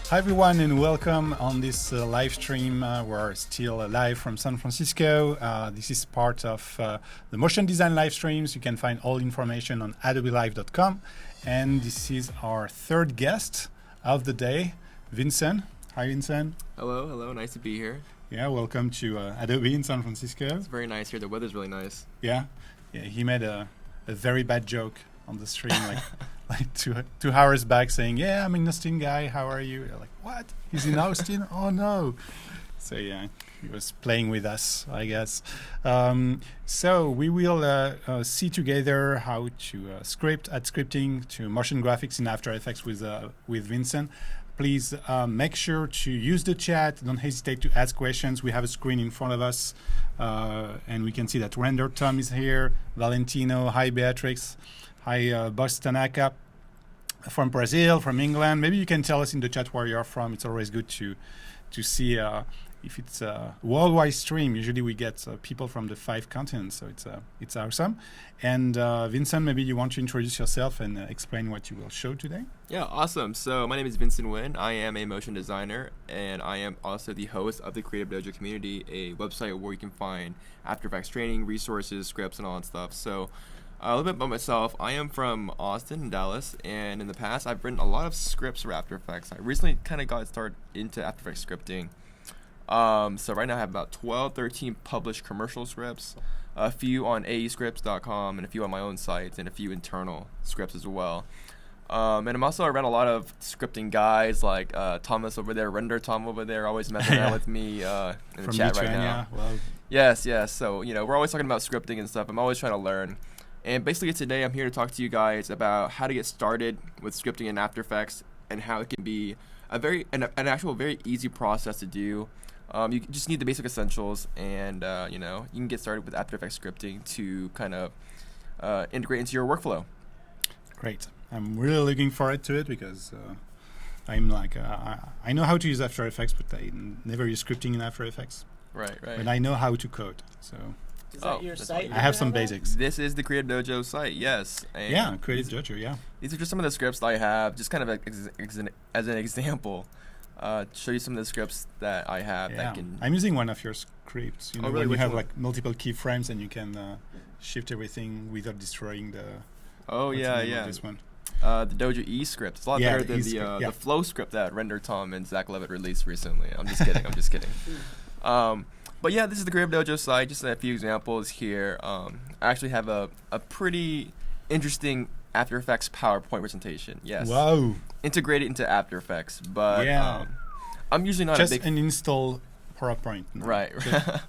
Hi everyone and welcome on this live stream. We're still live from San Francisco. This is part of the motion design live streams. You can find all information on adobelive.com. And this is our third guest of the day, Vincent. Hi Vincent. Hello, nice to be here. Yeah, welcome to Adobe in San Francisco. It's very nice here, the weather's really nice. Yeah, he made a very bad joke on the stream, like two hours back saying, yeah, I'm an Austin guy, how are you? You're like, what? He's in Austin? Oh no. So yeah, he was playing with us, I guess. So we will see together how to add scripting to motion graphics in After Effects with Vincent. Please make sure to use the chat. Don't hesitate to ask questions. We have a screen in front of us, and we can see that Render Tom is here, Valentino, hi Beatrix, hi Boss Tanaka from Brazil, from England. Maybe you can tell us in the chat where you're from. It's always good to see if it's a worldwide stream. Usually we get people from the 5 continents, so it's awesome. And Vincent, maybe you want to introduce yourself and explain what you will show today? Yeah, awesome. So my name is Vincent Nguyen. I am a motion designer, and I am also the host of the Creative Dojo Community, a website where you can find After Effects training, resources, scripts, and all that stuff. So a little bit about myself. I am from Austin and Dallas, and in the past I've written a lot of scripts for After Effects. I recently kind of got started into After Effects scripting. So right now I have about 12, 13 published commercial scripts, a few on aescripts.com, and a few on my own sites, and a few internal scripts as well. And I'm also around a lot of scripting guys like Thomas over there, Render Tom over there, always messing around with me in the chat right now. Well, yes. So, we're always talking about scripting and stuff. I'm always trying to learn. And basically today I'm here to talk to you guys about how to get started with scripting in After Effects and how it can be an actual very easy process to do. You just need the basic essentials, and you can get started with After Effects scripting to kind of integrate into your workflow. Great. I'm really looking forward to it because I'm like, I know how to use After Effects, but I never use scripting in After Effects. Right. But I know how to code, so. Is that your site? I have some basics. This is the Creative Dojo site, yes. And yeah, Creative Dojo, yeah. These are just some of the scripts that I have, just kind of as an example. Show you some of the scripts that I have that can. I'm using one of your scripts. Really? When you Which have one? like multiple keyframes and you can shift everything without destroying the. Oh yeah. This one. The Dojo E script. It's a lot better than the Flow script that Render Tom and Zach Levitt released recently. I'm just kidding. But yeah, this is the Creative Dojo site. Just a few examples here. I actually have a pretty interesting After Effects PowerPoint presentation. Yes. Wow. Integrated into After Effects, but I'm usually not just a big an install PowerPoint. No? Right.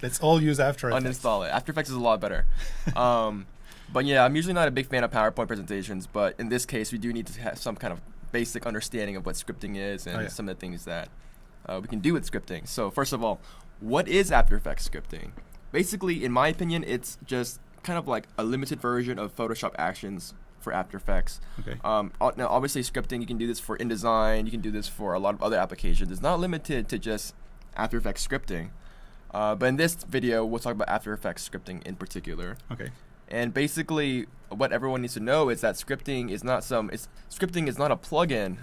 Let's all use After Effects. Uninstall it. After Effects is a lot better. But yeah, I'm usually not a big fan of PowerPoint presentations, but in this case, we do need to have some kind of basic understanding of what scripting is and some of the things that we can do with scripting. So first of all, what is After Effects scripting? Basically, in my opinion, it's just kind of like a limited version of Photoshop actions for After Effects. Okay. Now, obviously, scripting, you can do this for InDesign. You can do this for a lot of other applications. It's not limited to just After Effects scripting. But in this video, we'll talk about After Effects scripting in particular. Okay. And basically, what everyone needs to know is that scripting is not a plugin.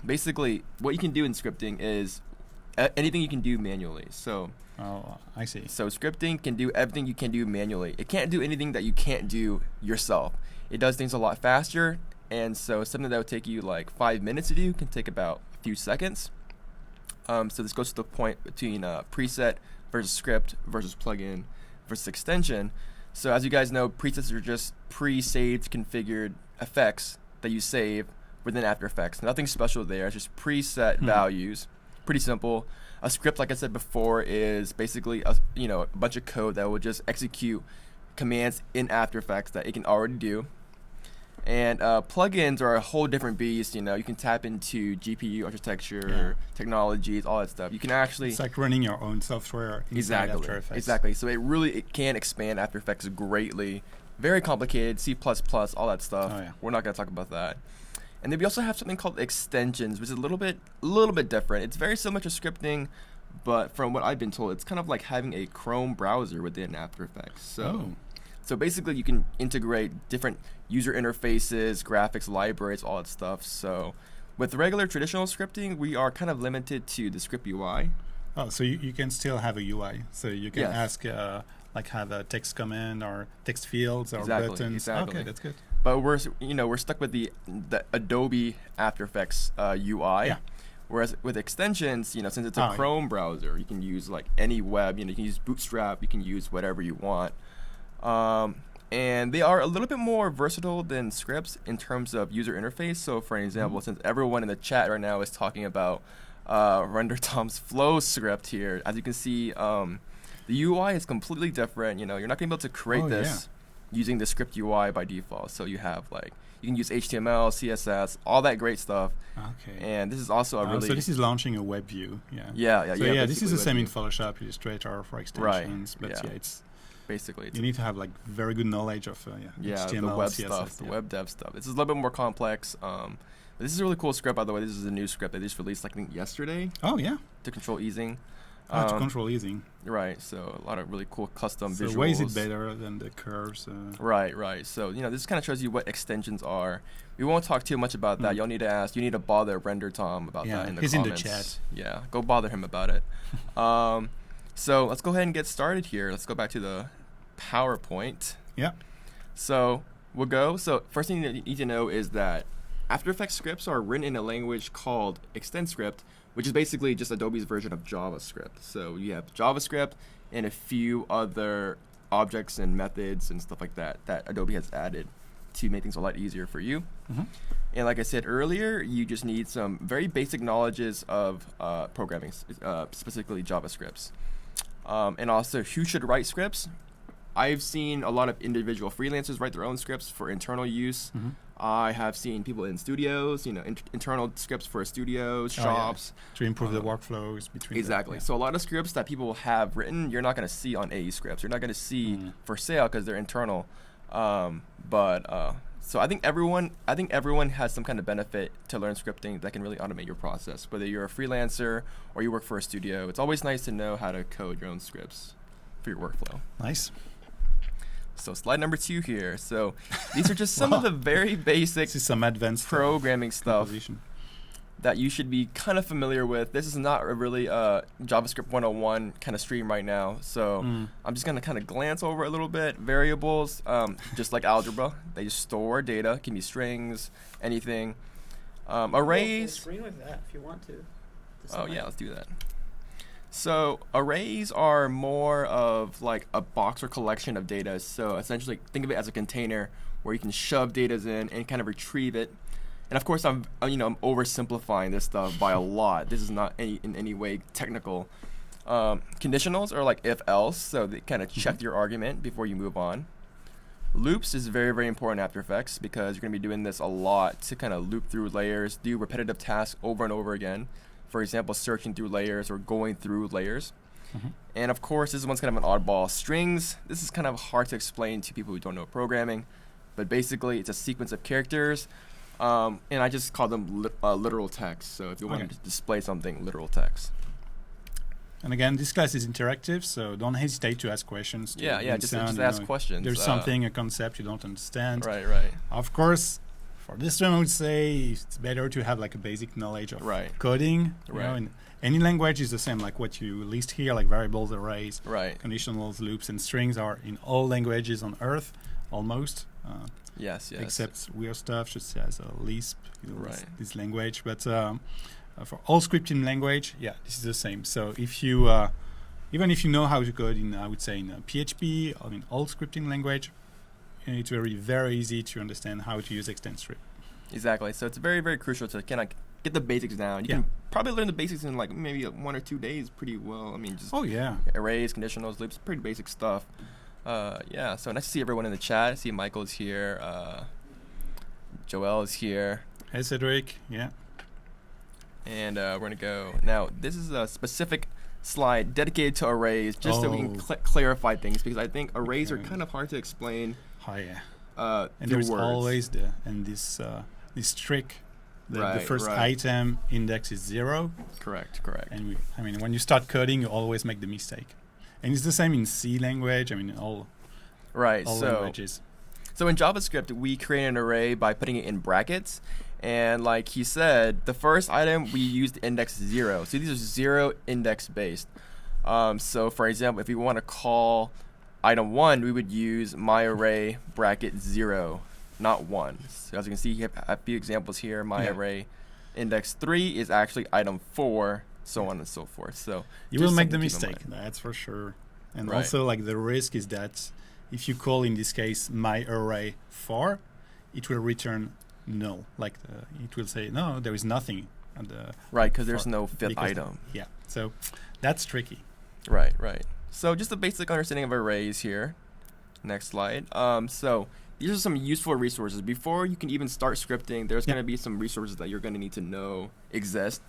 Basically, what you can do in scripting is anything you can do manually. So. Oh, I see. So scripting can do everything you can do manually. It can't do anything that you can't do yourself. It does things a lot faster, and so something that would take you like 5 minutes to do can take about a few seconds. So this goes to the point between preset versus script versus plugin versus extension. So as you guys know, presets are just pre-saved, configured effects that you save within After Effects. Nothing special there. It's just preset values. Pretty simple. A script, like I said before, is basically a bunch of code that will just execute commands in After Effects that it can already do. And plugins are a whole different beast. You can tap into GPU architecture, technologies, all that stuff. You can actually. It's like running your own software inside After Effects. Exactly. So it can expand After Effects greatly. Very complicated, C++, all that stuff. Oh, yeah. We're not going to talk about that. And then we also have something called extensions, which is a little bit different. It's very similar to scripting, but from what I've been told, it's kind of like having a Chrome browser within After Effects. So basically, you can integrate different user interfaces, graphics libraries, all that stuff. So With regular traditional scripting, we are kind of limited to the script UI. Oh, so you can still have a UI. So you can Yes. ask, like, have a text command or text fields or Exactly, buttons. exactly. Okay, that's good. But we're stuck with the Adobe After Effects UI. Yeah. Whereas with extensions, since it's a Oh, yeah. Chrome browser, you can use like any web. You can use Bootstrap. You can use whatever you want. And they are a little bit more versatile than scripts in terms of user interface. So, for example, since everyone in the chat right now is talking about Render Tom's Flow script here, as you can see, the UI is completely different. You're not going to be able to create this using the script UI by default. So you have you can use HTML, CSS, all that great stuff. Okay. And this is also a really So this is launching a web view. Yeah. yeah. So this is basically the same in what Photoshop, Illustrator for Right, extensions. But yeah. it's basically it's you need to have like very good knowledge of HTML, the web CSS. stuff, the web dev stuff. This is a little bit more complex. But this is a really cool script, by the way. This is a new script they just released, I think, yesterday Oh yeah. to control easing. To control easing. Right, so a lot of really cool custom So visuals. why is it better than the curves? Right. So this kind of shows you what extensions are. We won't talk too much about that. You need to bother Render Tom about that in the he's comments. in the chat. Yeah, go bother him about it. So let's go ahead and get started here. Let's go back to the PowerPoint. Yeah. So we'll go. So first thing you need to know is that After Effects scripts are written in a language called ExtendScript, which is basically just Adobe's version of JavaScript. So you have JavaScript and a few other objects and methods and stuff like that Adobe has added to make things a lot easier for you. Mm-hmm. And like I said earlier, you just need some very basic knowledges of programming, specifically JavaScripts. And also, who should write scripts? I've seen a lot of individual freelancers write their own scripts for internal use. Mm-hmm. I have seen people in studios, internal scripts for studios, shops. To improve the workflows between Exactly. So a lot of scripts that people have written, you're not going to see on AE scripts. You're not going to see for sale because they're internal. So I think everyone has some kind of benefit to learn scripting that can really automate your process. Whether you're a freelancer or you work for a studio, it's always nice to know how to code your own scripts for your workflow. Nice. So slide number 2 here. So these are just some of the very basic This is some advanced programming stuff composition that you should be kind of familiar with. This is not a really JavaScript 101 kind of stream right now. So I'm just going to kind of glance over a little bit. Variables, just like algebra, they just store data. It can be strings, anything. Arrays. Screen with that if you want to. Oh, yeah, let's do that. So arrays are more of like a box or collection of data. So essentially, think of it as a container where you can shove data in and kind of retrieve it. And of course, I'm oversimplifying this stuff by a lot. This is not in any way technical. Conditionals are like if-else, so they kind of check your argument before you move on. Loops is very, very important in After Effects because you're going to be doing this a lot to kind of loop through layers, do repetitive tasks over and over again. For example, searching through layers or going through layers. And of course, this one's kind of an oddball. Strings, this is kind of hard to explain to people who don't know programming, but basically it's a sequence of characters, and I just call them literal text. So if you want to display something, literal text. And again, this class is interactive, so don't hesitate to ask questions. Just ask questions. There's a concept you don't understand. Right. Of course, for this one, I would say it's better to have like a basic knowledge of coding. You know, in any language is the same, like what you list here, like variables, arrays, conditionals, loops, and strings are in all languages on Earth, almost. Yes. Except weird stuff, such as Lisp, this language. But for all scripting language, this is the same. So if you, even if you know how to code in, I would say in PHP or in all scripting language, it's very, very easy to understand how to use ExtendScript. Exactly. So it's very, very crucial to kind of get the basics down. You can probably learn the basics in like maybe 1 or 2 days pretty well. I mean, just arrays, conditionals, loops, pretty basic stuff. So nice to see everyone in the chat. I see Michael's here. Joel is here. Hey, Cedric. Yeah. And we're going to go. Now, this is a specific slide dedicated to arrays, just so we can clarify things, because I think arrays are kind of hard to explain. And there's words. Always this trick. The first item index is 0. Correct. And when you start coding, you always make the mistake. And it's the same in C language. All languages. So in JavaScript, we create an array by putting it in brackets. And like he said, the first item we used index 0. So these are 0 index based. So for example, if we want to call item 1, we would use myArray bracket 0, not 1. So as you can see, you have a few examples here. MyArray index 3 is actually item 4, so on and so forth. So you will make the mistake, that's for sure. And also, like, the risk is that if you call, in this case, myArray 4, it will return null. Like, it will say, no, there is nothing. Right, because there's no fifth item. Yeah, so that's tricky. Right. So just a basic understanding of arrays here. Next slide. So these are some useful resources. Before you can even start scripting, there's going to be some resources that you're going to need to know exist.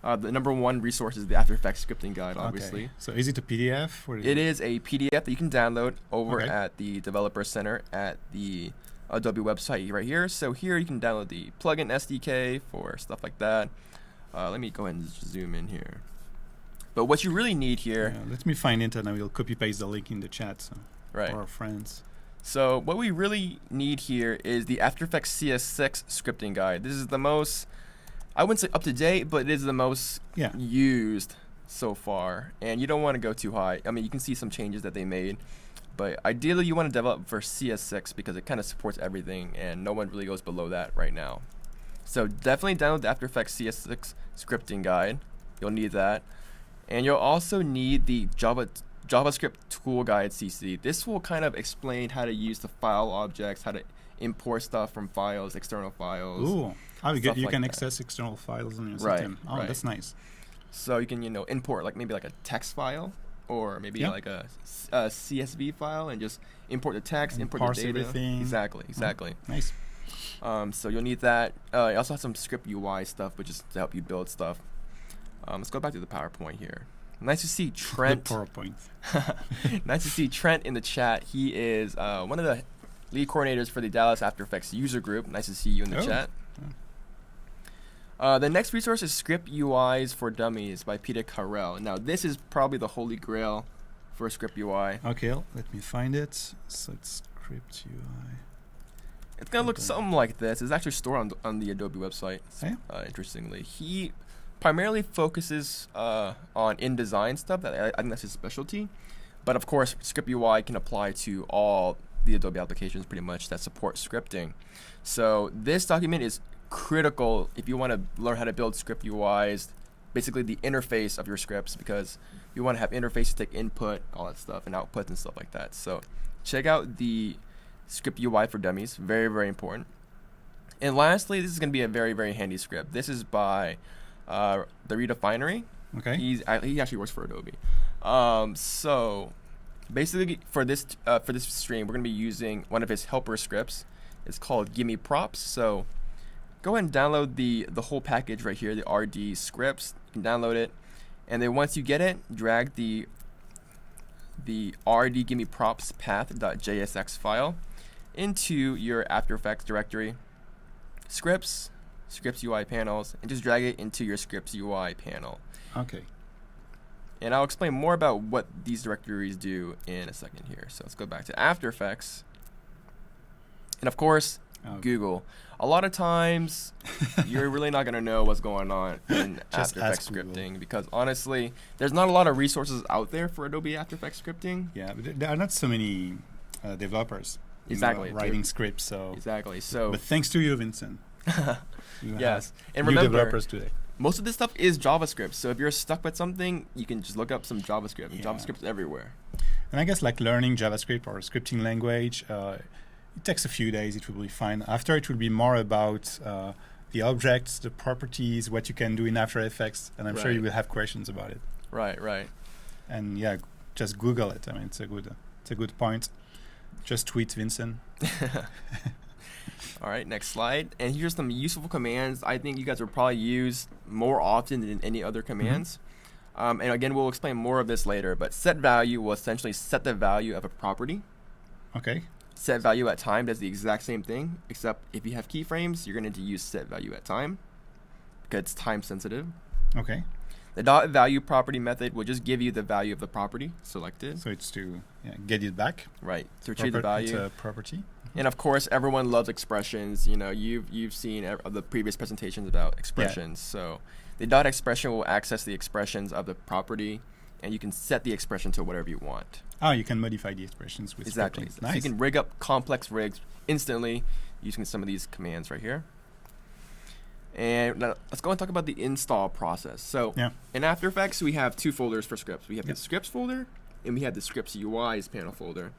The number one resource is the After Effects scripting guide, obviously. Okay. So is it a PDF? It is a PDF that you can download over at the Developer Center at the Adobe website right here. So here you can download the plugin SDK for stuff like that. Let me go ahead and zoom in here. But what you really need here... let me find it and I will copy-paste the link in the chat for our friends. So what we really need here is the After Effects CS6 scripting guide. This is the most, I wouldn't say up to date, but it is the most used so far. And you don't want to go too high. I mean, you can see some changes that they made. But ideally, you want to develop for CS6 because it kind of supports everything. And no one really goes below that right now. So definitely download the After Effects CS6 scripting guide. You'll need that. And you'll also need the JavaScript tool guide CC. This will kind of explain how to use the file objects, how to import stuff from files, external files. Ooh, you can access external files on your system. Oh, that's nice. So you can, import maybe a text file or maybe like a CSV file and just import the text, import the data. Everything. Exactly. Nice. So you'll need that. You also have some script UI stuff, which is to help you build stuff. Let's go back to the PowerPoint here. Nice to see Trent. The PowerPoint. Nice to see Trent in the chat. He is one of the lead coordinators for the Dallas After Effects user group. Nice to see you in the chat. The next resource is Script UIs for Dummies by Peter Carell. Now, this is probably the holy grail for Script UI. Okay, let me find it. So it's Script UI. It's going to look something like this. It's actually stored on the Adobe website, interestingly. He primarily focuses on InDesign stuff. I think that's his specialty. But of course, Script UI can apply to all the Adobe applications pretty much that support scripting. So this document is critical if you want to learn how to build Script UIs, basically the interface of your scripts, because you want to have interfaces to take input, all that stuff, and outputs and stuff like that. So check out the Script UI for Dummies. Very, very important. And lastly, this is going to be a very, very handy script. This is by the Redefinery. Okay. He actually works for Adobe. So basically for this stream, we're going to be using one of his helper scripts. It's called Gimme Props. So go ahead and download the whole package right here, the RD scripts. You can download it, and then once you get it, drag the RD Gimme Props path.jsx file into your After Effects directory, scripts UI panels, and just drag it into your scripts UI panel. Okay. And I'll explain more about what these directories do in a second here. So let's go back to After Effects. And of course, Google. A lot of times, you're really not going to know what's going on in After Effects scripting because honestly, there's not a lot of resources out there for Adobe After Effects scripting. Yeah, but there are not so many developers writing scripts. So but thanks to you, Vincent. Yes, and remember, developers today. Most of this stuff is JavaScript. So if you're stuck with something, you can just look up some JavaScript. And JavaScript's everywhere. And I guess learning JavaScript or a scripting language, it takes a few days. It will be fine. After, it will be more about the objects, the properties, what you can do in After Effects, and I'm sure you will have questions about it. Right. And just Google it. I mean, it's a good point. Just tweet Vincent. All right, next slide. And here's some useful commands I think you guys will probably use more often than any other commands. And again, we'll explain more of this later, but set value will essentially set the value of a property. Okay. Set value at time does the exact same thing, except if you have keyframes, you're going to use set value at time because it's time sensitive. Okay. The dot value property method will just give you the value of the property selected. So it's to get it back. Right. To retrieve the value. It's a property. And of course, everyone loves expressions. You know, you've seen the previous presentations about expressions. So the dot expression will access the expressions of the property, and you can set the expression to whatever you want. Oh, you can modify the expressions with exactly. scripting. So Nice. you can rig up complex rigs instantly using some of these commands right here. And now let's go and talk about the install process. So in After Effects, we have two folders for scripts. We have the scripts folder, and we have the scripts UIs panel folder.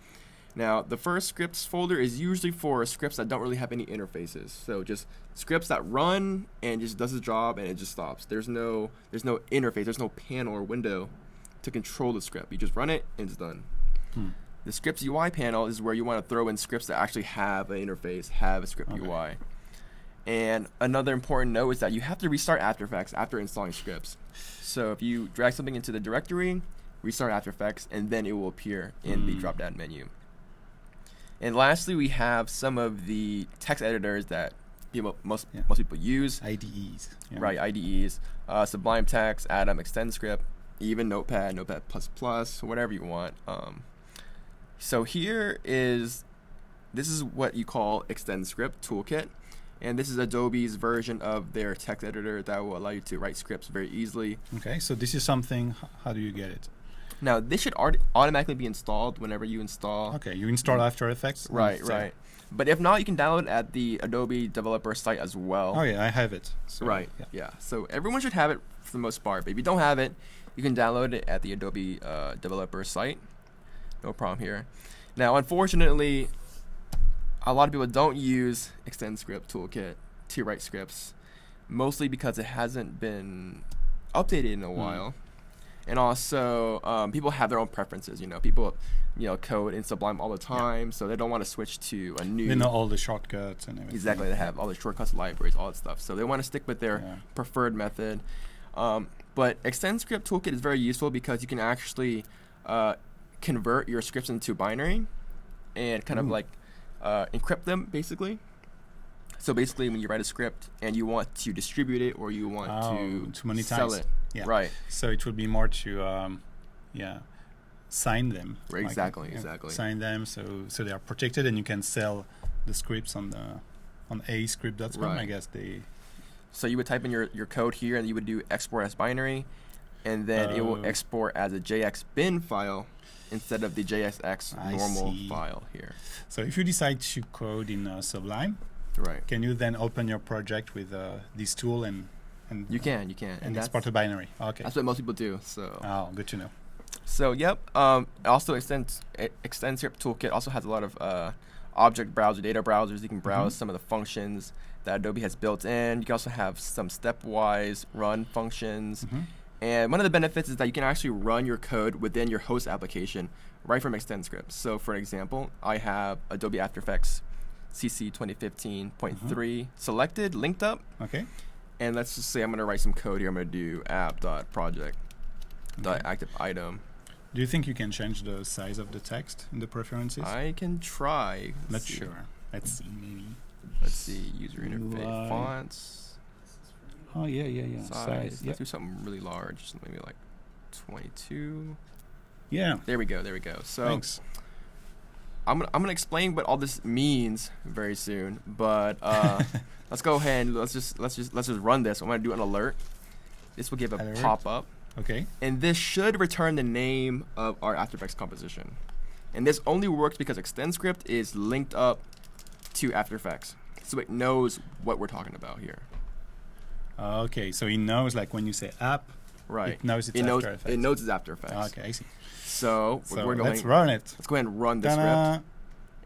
Now, the first scripts folder is usually for scripts that don't really have any interfaces. So just scripts that run and just does its job and it just stops. There's no interface, there's no panel or window to control the script. You just run it and it's done. The scripts UI panel is where you want to throw in scripts that actually have an interface, have a script UI. And another important note is that you have to restart After Effects after installing scripts. So if you drag something into the directory, restart After Effects, and then it will appear in the drop-down menu. And lastly, we have some of the text editors that most people use. IDEs. Right, IDEs. Sublime Text, Atom, ExtendScript, even Notepad, Notepad++, whatever you want. So this is what you call ExtendScript Toolkit. And this is Adobe's version of their text editor that will allow you to write scripts very easily. Okay, so this is something, how do you get it? Now, this should automatically be installed whenever you install. Okay, you install After Effects? Right. But if not, you can download it at the Adobe developer site as well. Oh, yeah, I have it. So, right, yeah. So everyone should have it for the most part. But if you don't have it, you can download it at the Adobe developer site. No problem here. Now, unfortunately, a lot of people don't use ExtendScript Toolkit to write scripts, mostly because it hasn't been updated in a while. And also, people have their own preferences. You know, people, code in Sublime all the time, so they don't want to switch to a new. They know all the shortcuts and everything. Exactly, they have all the shortcuts, libraries, all that stuff. So they want to stick with their preferred method. But ExtendScript Toolkit is very useful because you can actually convert your scripts into binary and kind of like encrypt them, basically. So basically, when you write a script and you want to distribute it or you want to sell it. Yeah. Right. So it would be more to, sign them. Right, exactly. Sign them so they are protected, and you can sell the scripts on ascript.com. Right. I guess they. So you would type in your code here, and you would do export as binary, and then it will export as a JX bin file instead of the JSX normal file here. So if you decide to code in Sublime, can you then open your project with this tool and you can and export a binary? Okay, that's what most people do. So good to know. So also ExtendScript Toolkit also has a lot of object browser, data browsers. You can browse some of the functions that Adobe has built in. You can also have some stepwise run functions. And one of the benefits is that you can actually run your code within your host application right from ExtendScript. So for example, I have Adobe After Effects CC 2015.3 selected, linked up. Okay. And let's just say I'm going to write some code here. I'm going to do app.project.activeItem. Do you think you can change the size of the text in the preferences? I can try. Not sure. Let's see, maybe. Let's see, user interface, fonts. Oh, yeah. Size. Let's do something really large, maybe like 22. Yeah. There we go. So thanks. I'm gonna explain what all this means very soon, but let's go ahead and let's just run this. I'm gonna do an alert. This will give a pop-up. Okay. And this should return the name of our After Effects composition. And this only works because ExtendScript is linked up to After Effects, so it knows what we're talking about here. Okay, so it knows, like when you say app, it knows it's After Effects. It knows it's After Effects. Okay, I see. So we're going. Let's run it. Let's go ahead and run the script.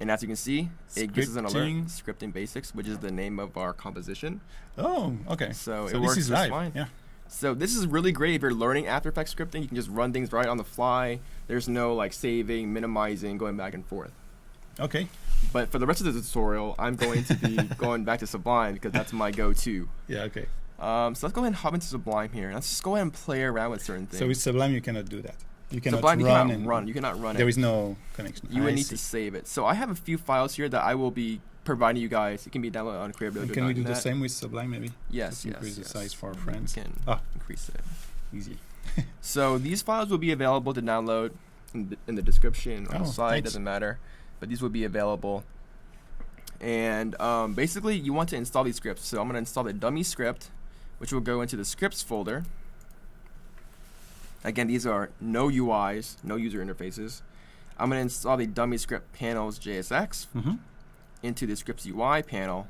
And as you can see, it gives us an alert. Scripting Basics, which is the name of our composition. Oh, okay. So it works just fine. Yeah. So this is really great if you're learning After Effects scripting. You can just run things right on the fly. There's no like saving, minimizing, going back and forth. Okay. But for the rest of the tutorial, I'm going to be going back to Sublime because that's my go-to. Yeah, okay. So let's go ahead and hop into Sublime here. Let's just go ahead and play around with certain things. So with Sublime, you cannot do that. You cannot Sublime, run. You cannot run it. There is no connection. You would need to save it. So I have a few files here that I will be providing you guys. It can be downloaded on Creative Cloud. Can we do the same with Sublime, maybe? Yes. Increase the size for our friends. We can increase it. Easy. So these files will be available to download in the description on the site. Thanks. Doesn't matter, but these will be available. And basically, you want to install these scripts. So I'm going to install the dummy script, which will go into the scripts folder. Again, these are no UIs, no user interfaces. I'm going to install the dummy script panels JSX into the scripts UI panel,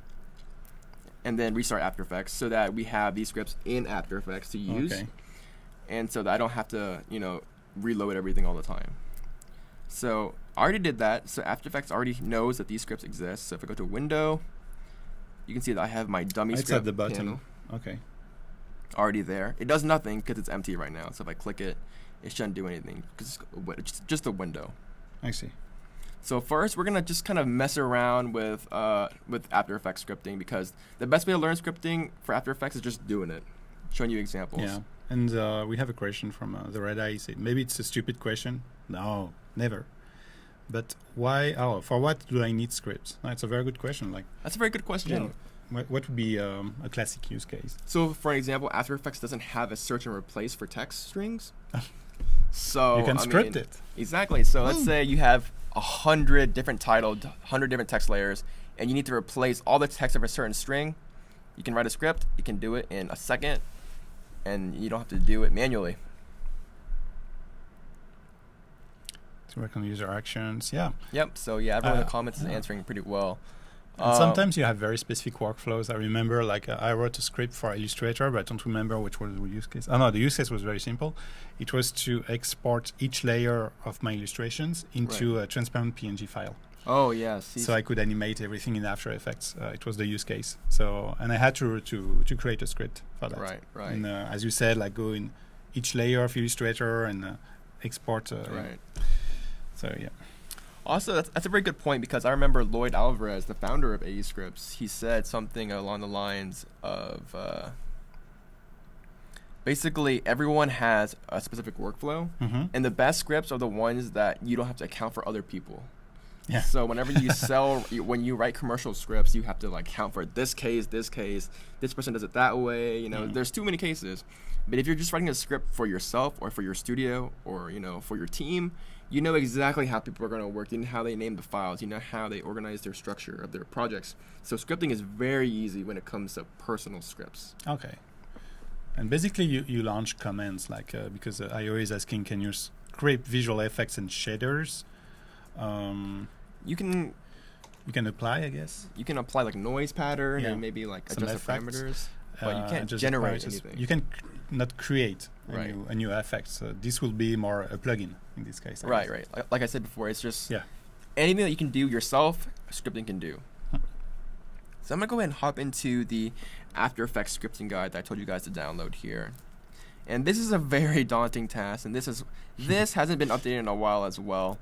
and then restart After Effects so that we have these scripts in After Effects to use, and so that I don't have to, reload everything all the time. So I already did that. So After Effects already knows that these scripts exist. So if I go to Window, you can see that I have my dummy script at the bottom. panel Okay. already there. It does nothing because it's empty right now. So if I click it, it shouldn't do anything because it's just a window. I see. So first, we're gonna just kind of mess around with After Effects scripting, because the best way to learn scripting for After Effects is just doing it, showing you examples. Yeah. And we have a question from the Red Eye. He said, maybe it's a stupid question. No, never. But why? Oh, for what do I need scripts? That's a very good question. That's a very good question. Yeah. What would be a classic use case? So for an example, After Effects doesn't have a search and replace for text strings. So you can script it. Exactly. So let's say you have 100 different titled, 100 different text layers, and you need to replace all the text of a certain string. You can write a script. You can do it in a second, and you don't have to do it manually. To work on user actions. Yeah. Yep. So yeah, everyone in the comments is answering pretty well. And sometimes you have very specific workflows. I remember, I wrote a script for Illustrator, but I don't remember which was the use case. Oh no, the use case was very simple. It was to export each layer of my illustrations into a transparent PNG file. Oh yes. So I could animate everything in After Effects. It was the use case. So, and I had to create a script for that. Right. And as you said, go in each layer of Illustrator and export. So yeah. Also, that's a very good point, because I remember Lloyd Alvarez, the founder of AE Scripts, he said something along the lines of basically everyone has a specific workflow, and the best scripts are the ones that you don't have to account for other people. Yeah. So whenever you when you write commercial scripts, you have to account for this case, this person does it that way. There's too many cases. But if you're just writing a script for yourself or for your studio or for your team, you know exactly how people are going to work. You know how they name the files. You know how they organize their structure of their projects. So scripting is very easy when it comes to personal scripts. Okay. And basically, you launch commands because IO is asking, can you script visual effects and shaders? You can apply, I guess. You can apply noise pattern and maybe adjust the parameters, but you can't generate anything. You can not create a new effect. So this will be more a plugin in this case. Right. Like I said before, it's just anything that you can do yourself, scripting can do. So I'm gonna go ahead and hop into the After Effects scripting guide that I told you guys to download here. And this is a very daunting task, and this hasn't been updated in a while as well.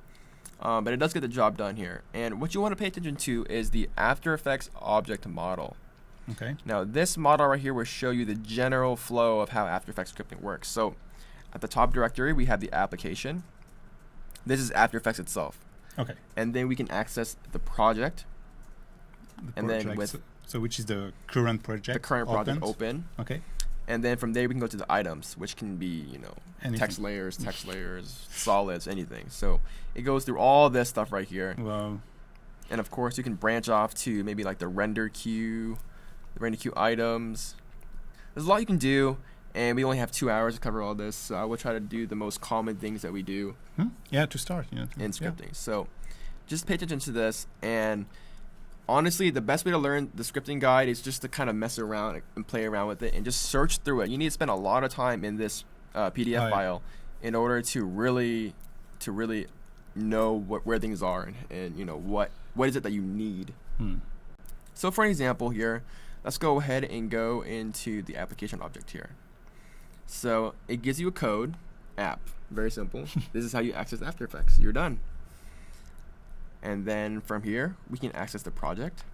But it does get the job done here. And what you want to pay attention to is the After Effects object model. Okay. Now this model right here will show you the general flow of how After Effects scripting works. So at the top directory, we have the application. This is After Effects itself. Okay. And then we can access the project. So which is the current project? The current project open. Okay. And then from there we can go to the items, which can be, anything. text layers, solids, anything. So it goes through all this stuff right here. Wow. And of course you can branch off to maybe the render queue, items. There's a lot you can do, and we only have 2 hours to cover all this. So I will try to do the most common things that we do. Yeah, to start. In scripting. So just pay attention to this, and honestly, the best way to learn the scripting guide is just to kind of mess around and play around with it and just search through it. You need to spend a lot of time in this PDF file in order to really know where things are and what is it that you need. So for an example here, let's go ahead and go into the application object here. So it gives you a code, app, very simple. This is how you access After Effects. You're done. And then from here, we can access the project.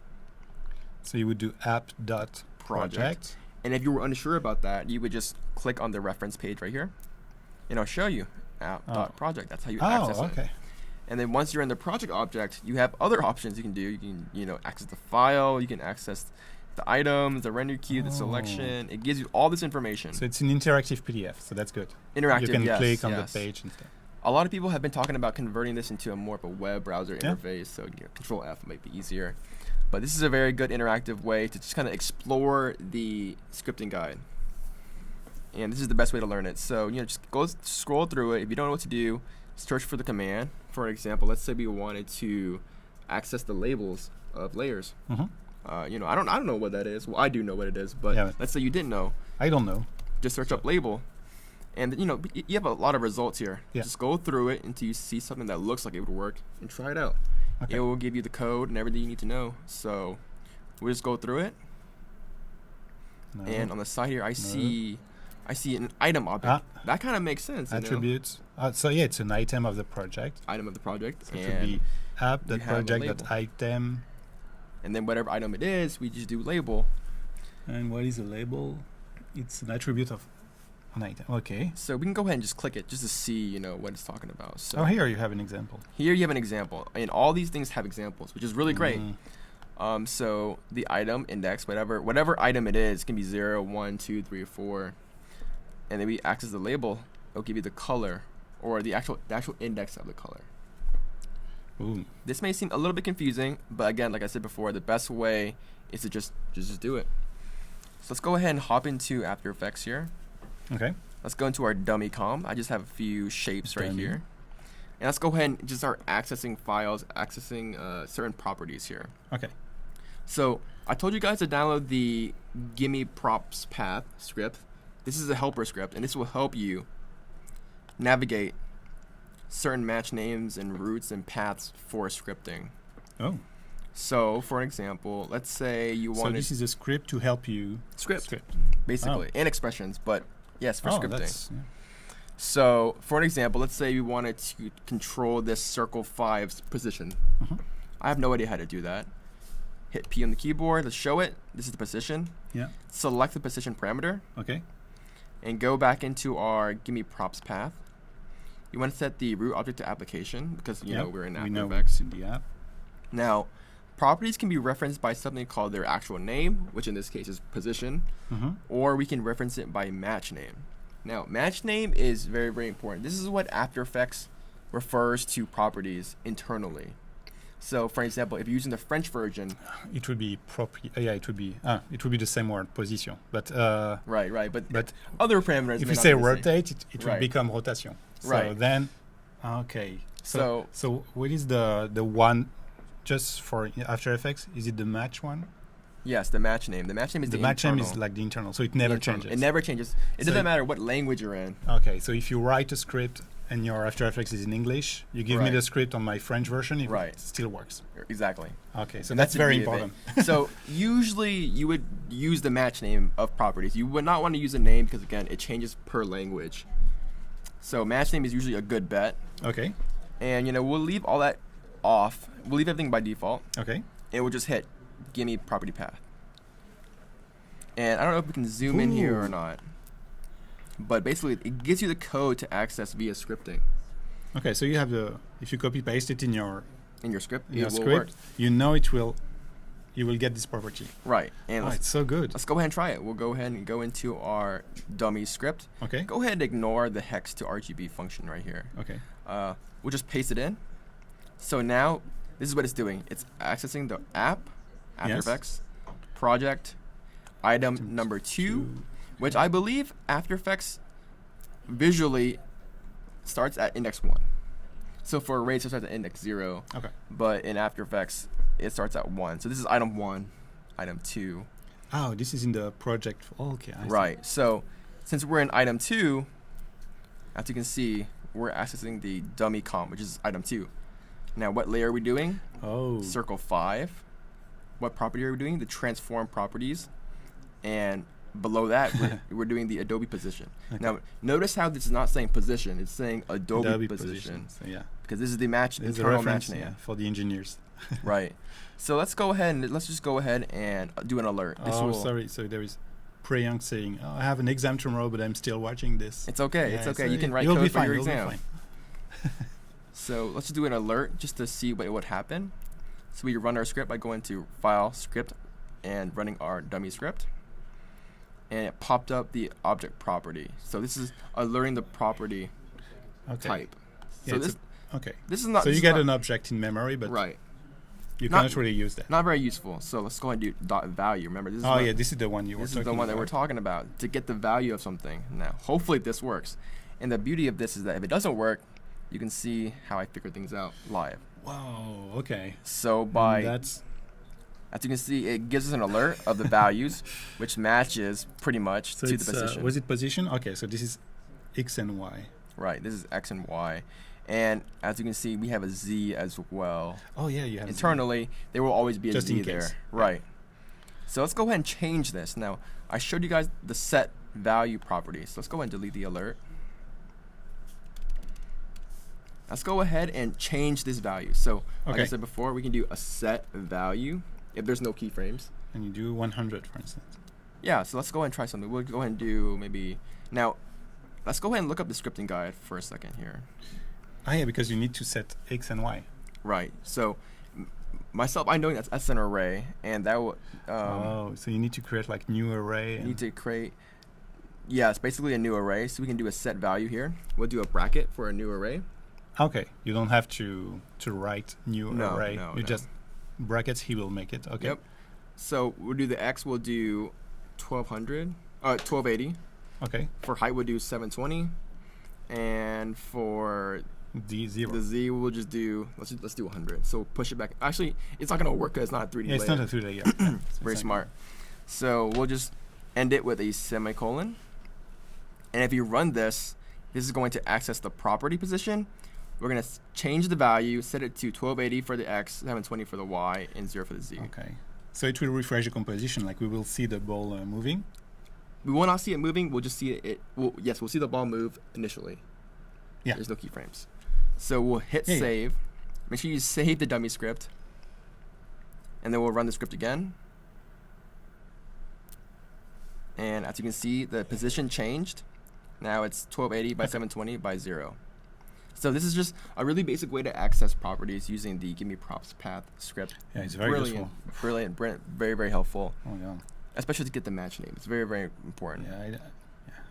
So you would do app.project. And if you were unsure about that, you would just click on the reference page right here. And I'll show you app.project. That's how you access it. And then once you're in the project object, you have other options you can do. You can, access the file. You can access the items, the render queue, the selection. It gives you all this information. So it's an interactive PDF, so that's good. Interactive, You can yes, click on yes. the page and stuff. A lot of people have been talking about converting this into a more of a web browser Yeah. interface, so Control F might be easier. But this is a very good interactive way to just kind of explore the scripting guide. And this is the best way to learn it. So, just scroll through it. If you don't know what to do, search for the command. For example, let's say we wanted to access the labels of layers. Mm-hmm. I don't know what that is. Well, I do know what it is, but Yeah. let's say you didn't know. I don't know. Just search up label. And, you have a lot of results here. Yeah. Just go through it until you see something that looks like it would work and try it out. Okay. It will give you the code and everything you need to know. So we'll just go through it. No. And on the side here, I see an item object. That kind of makes sense. Attributes. So yeah, it's an item of the project. Item of the project. So it and should be app you that have a project label. that item. And then whatever item it is, we just do label. And what is a label? It's an attribute of an item. Okay. So we can go ahead and just click it just to see, what it's talking about. So Oh, here you have an example. here you have an example. And all these things have examples, which is really great. Mm. So the item index, whatever item it is, can be 0, 1, 2, 3, or 4. And then we access the label. It'll give you the color or the actual index of the color. Ooh. This may seem a little bit confusing, but again, like I said before, the best way is to just do it. So let's go ahead and hop into After Effects here. Okay. Let's go into our dummy comp. I just have a few shapes right Dummy. here. And let's go ahead and just start accessing files, accessing certain properties here. Okay. So I told you guys to download the Gimme Props Path script. This is a helper script, and this will help you navigate certain match names and routes and paths for scripting. Oh. So, for example, let's say you So want this is a script to help you script, basically, and expressions, but yes, for scripting. That's, yeah. So, for an example, let's say we wanted to control this circle 5's position. Mhm. I have no idea how to do that. Hit P on the keyboard, let's show it. This is the position. Yeah. Select the position parameter Okay. and go back into our Gimme Props path. You want to set the root object to application because, you know, we're in we After know Effects. it's in the app. Now, properties can be referenced by something called their actual name, which in this case is position, Mm-hmm. or we can reference it by match name. Now, match name is very, very important. This is what After Effects refers to properties internally. So, for example, if you're using the French version, It would be it would be the same word, position. But right, but but other parameters. if may you not say be the same. rotate, it will Right. become rotation. So Right. then, okay. So- So what is the one, just for After Effects? Is it the match one? Yes, the match name. The match name is The the match name internal. is like the internal, so it never Internal. changes. It never changes. It So doesn't it- matter what language you're in. Okay, so if you write a script and your After Effects is in English, you give me Right. the script on my French version, Right. it still works. Exactly. Okay, so And that's the very beauty of it. important. So usually you would use the match name of properties. You would not want to use a name because again it changes per language. So match name is usually a good bet. Okay, And we'll leave all that off. We'll leave everything by default. okay. And we'll just hit gimme property path. And I don't know if we can zoom in here or Ooh. not. But basically it gives you the code to access via scripting. Okay, so you have if you copy paste it in your In your script, in your it will script, work. you know you will get this property. Right. And Oh, it's so good. let's go ahead and try it. We'll go ahead and go into our dummy script. Okay, Go ahead and ignore the hex to RGB function right here. okay. We'll just paste it in. So now, this is what it's doing. It's accessing the app, After Yes. Effects, project, item number 2, which I believe After Effects visually starts at index 1. So for arrays, it starts at index 0. Okay. But in After Effects, it starts at 1. So this is item 1, item 2. Oh, this is in the project. Okay, I see. Right. So since we're in item 2, as you can see, we're accessing the dummy comp, which is item 2. Now, what layer are we doing? Oh, Circle 5. What property are we doing? The transform properties. And below that, we're doing the Adobe position. Okay. Now, notice how this is not saying position. It's saying Adobe, position. So yeah, Because this is the match, there's a internal match reference name. for the engineers. Right. So let's go ahead and let's just go ahead and do an alert. This Oh, will- sorry. So there is Prayang saying, "Oh, I have an exam tomorrow, but I'm still watching this." It's okay. Yeah, it's okay. so You can write you'll code be for fine, your you'll be exam. fine. So let's just do an alert just to see what would happen. So we run our script by going to File, Script, and running our dummy script. And it popped up the object property. So this is alerting the property type. Yeah, So this okay. this is not. So this you is get not, an object in memory, but right. you Not- cannot really use that. Not very useful. So let's go ahead and do dot value. Remember, this is Oh not- yeah, this is the one you were this talking is the one that we're about. talking about to get the value of something. Now, hopefully this works. And the beauty of this is that if it doesn't work, you can see how I figure things out live. Wow. Okay. So And by that's as you can see, it gives us an alert of the values, which matches pretty much so to it's, the position. was it position? Okay, so this is X and Y. Right. This is X and Y. And as you can see, we have a Z as well. Oh yeah, you have Internally, there will always be a Just Z in there. case. Right. So let's go ahead and change this. Now, I showed you guys the set value property. So let's go ahead and delete the alert. Let's go ahead and change this value. So, like I Okay. said before, we can do a set value if there's no keyframes. And you do 100, for instance. Yeah, so let's go ahead and try something. We'll go ahead and do maybe... Now, let's go ahead and look up the scripting guide for a second here. Ah yeah, because you need to set X and Y. Right. So, myself, I know that's an array, and that will... oh, so you need to create like new array. You And need to create... Yeah, it's basically a new array. So we can do a set value here. We'll do a bracket for a new array. okay, you don't have to write new No, array. no, You no. just brackets. He will make it. Okay. Yep. So we'll do the X, we'll do 1280. Okay. For height, we'll do 720. And for D0. the Z, we'll just do, let's do 100. So push it back. Actually, it's not going to work because it's not a 3D Yeah, it's layer. not a 2D. Yeah. So Very it's like- smart. So we'll just end it with a semicolon. And if you run this, this is going to access the property position. We're going to change the value, set it to 1280 for the X, 720 for the Y, and 0 for the Z. Okay. So it will refresh the composition. Like we will see the ball moving. We will not see it moving. We'll just see we'll see the ball move initially. Yeah. There's no keyframes. So we'll hit Yeah, yeah. save. Make sure you save the dummy script. And then we'll run the script again. And as you can see, the position changed. Now it's 1280 by 720 by 0. So this is just a really basic way to access properties using the give me props path script. Yeah, it's very Brilliant. useful. Brilliant. Very, very helpful. Oh yeah. Especially to get the match name. It's very, very important. Yeah.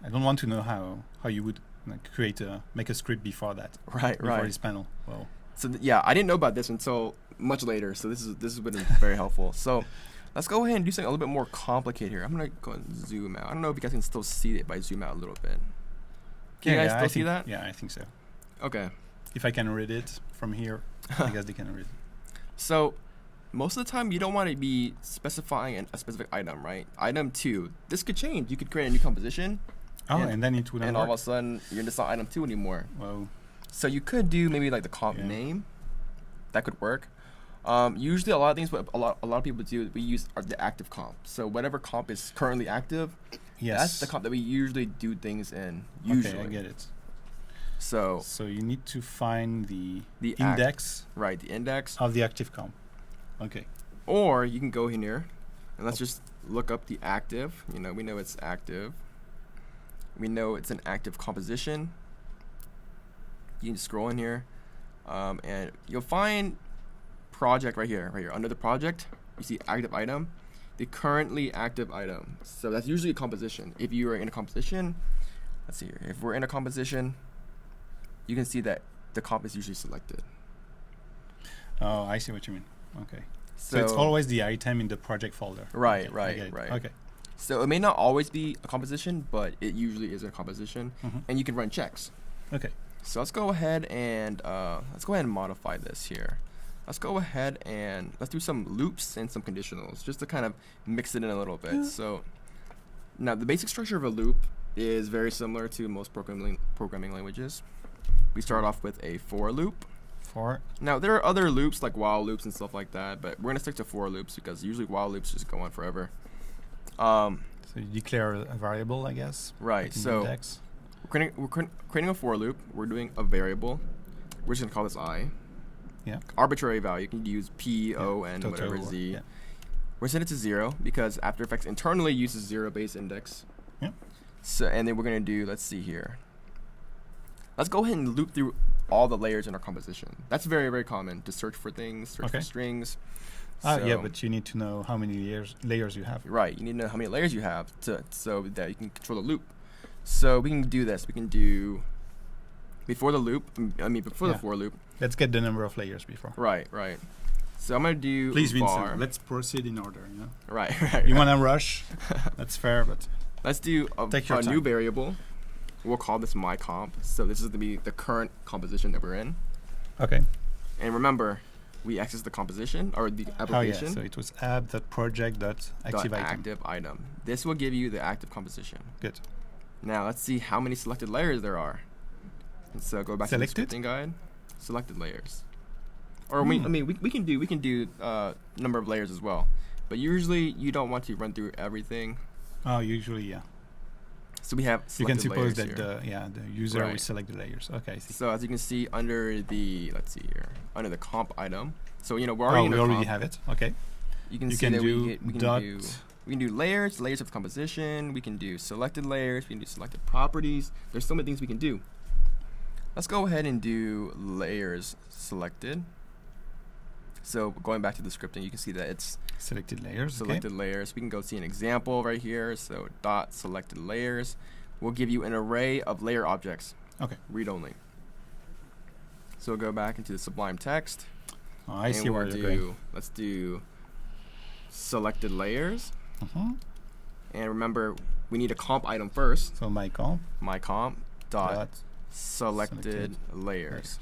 I don't want to know how you would like make a script before that. Right, Before right. this panel. Well. So yeah, I didn't know about this until much later. So this has been very helpful. So let's go ahead and do something a little bit more complicated here. I'm gonna go and zoom out. I don't know if you guys can still see it if I zoom out a little bit. Can you guys still see that? Yeah, I think so. Okay. If I can read it from here, I guess they can read it. So most of the time you don't want to be specifying a specific item, right? Item 2. This could change. You could create a new composition. Oh, and then it would And all of a sudden you're just not item 2 anymore. Well, So you could do maybe like the comp Yeah. name. That could work. Usually a lot of things what a lot of people do, we use the active comp. So whatever comp is currently active, yes. that's the comp that we usually do things in. Usually. Okay, I get it. So So you need to find the The index right, the index. of the active comp. Okay. Or you can go in here and let's just look up the active. You know, we know it's active. We know it's an active composition. You can scroll in here, and you'll find project right here. Under the project, you see active item, the currently active item. So that's usually a composition. If you are in a composition, let's see here. If we're in a composition, you can see that the comp is usually selected. Oh, I see what you mean. Okay. So it's always the item in the project folder. Right, Okay, I right, get it. right. Okay. So it may not always be a composition, but it usually is a composition, Mhm. and you can run checks. Okay. So let's go ahead and modify this here. Let's go ahead and let's do some loops and some conditionals just to kind of mix it in a little bit. Yeah. So now the basic structure of a loop is very similar to most programming languages. We start off with a for loop. For Now there are other loops like while loops and stuff like that, but we're gonna stick to for loops because usually while loops just go on forever. so you declare a variable, I guess. Right. like an So index. we're creating a for loop. We're doing a variable. We're just gonna call this I. Yeah. Arbitrary value. You can use P, Yeah, O, N, total whatever or- Z. yeah. We're set it to 0 because After Effects internally uses 0 base index. Yeah. So and then we're gonna do. Let's see here. Let's go ahead and loop through all the layers in our composition. That's very, very common to search for things, search for strings. Yeah, but you need to know how many layers you have. Right, you need to know how many layers you have so that you can control the loop. So we can do this. We can do before the loop, before the for loop. Let's get the number of layers before. Right. So I'm going to do Please, var. Vincent, let's proceed in order, you know? Right. You want to rush? That's fair, but... Let's do a new variable. We'll call this my comp. So this is going to be the current composition that we're in. Okay. And remember, we access the composition or the application. Oh yeah, so it was app.project.active item. This will give you the active composition. Good. Now let's see how many selected layers there are. And so go back to the scripting guide. Selected layers. Or we can do number of layers as well. But usually you don't want to run through everything. Oh, usually, yeah. So we have you can suppose that here. the user will select the layers. Okay, I see. So as you can see under the under the comp item. So we're already in we the already comp. have it. Okay. You can see that we can do layers of composition. We can do selected layers. We can do selected properties. There's so many things we can do. Let's go ahead and do layers selected. So going back to the scripting, you can see that it's selected layers. Selected layers. We can go see an example right here. So dot selected layers will give you an array of layer objects. Okay. Read only. So we'll go back into the Sublime text. Oh, I see where you're going. Let's do selected layers. And remember, we need a comp item first. So my comp dot selected layers.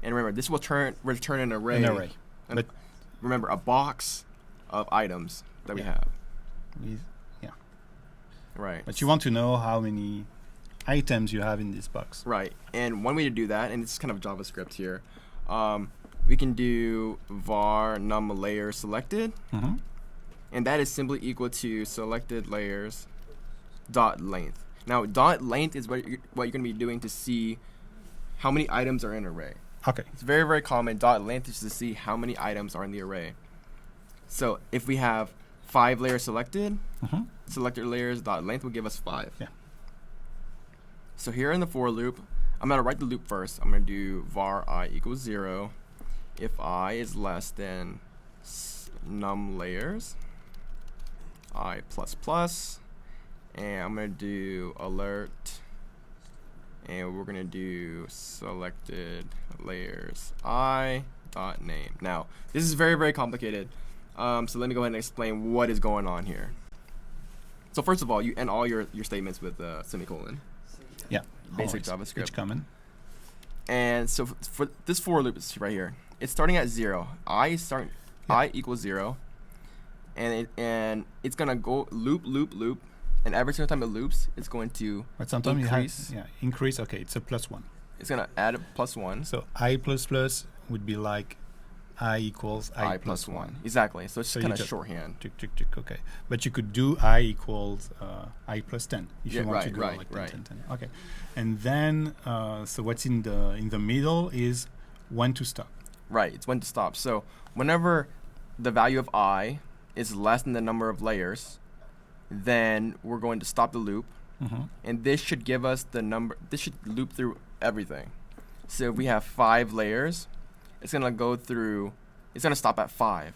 And remember, this will return an array. But remember, a box of items that we have. Right. But you want to know how many items you have in this box. Right. And one way to do that, and it's kind of JavaScript here, we can do var num layer selected. And that is simply equal to selected layers dot length. Now, dot length is what you're going to be doing to see how many items are in an array. Okay. It's very, very common. Dot length is to see how many items are in the array. So if we have 5 layers selected, selected layers dot length will give us 5. Yeah. So here in the for loop, I'm going to write the loop first. I'm going to do var I equals 0 if I is less than num layers I plus plus, and I'm going to do alert, and we're going to do selected layers I dot name. Now, this is very, very complicated. So let me go ahead and explain what is going on here. So first of all, you end all your statements with a semicolon. Yeah. Basic JavaScript. Each common. And so for this for loop is right here. It's starting at 0. I equals 0. And it's gonna go loop, and every single time it loops, it's going to increase. Increase. Okay, it's a +1. It's gonna add a +1. So I plus plus would be like I equals I plus 1. Exactly. So it's just kind of shorthand. Okay, but you could do I equals I plus 10 if you want to do like 10. Okay, and then so what's in the middle is when to stop. Right. It's when to stop. So whenever the value of I is less than the number of layers, then we're going to stop the loop. And this should give us the number. This should loop through everything. So if we have 5 layers, it's going to go through, it's going to stop at 5.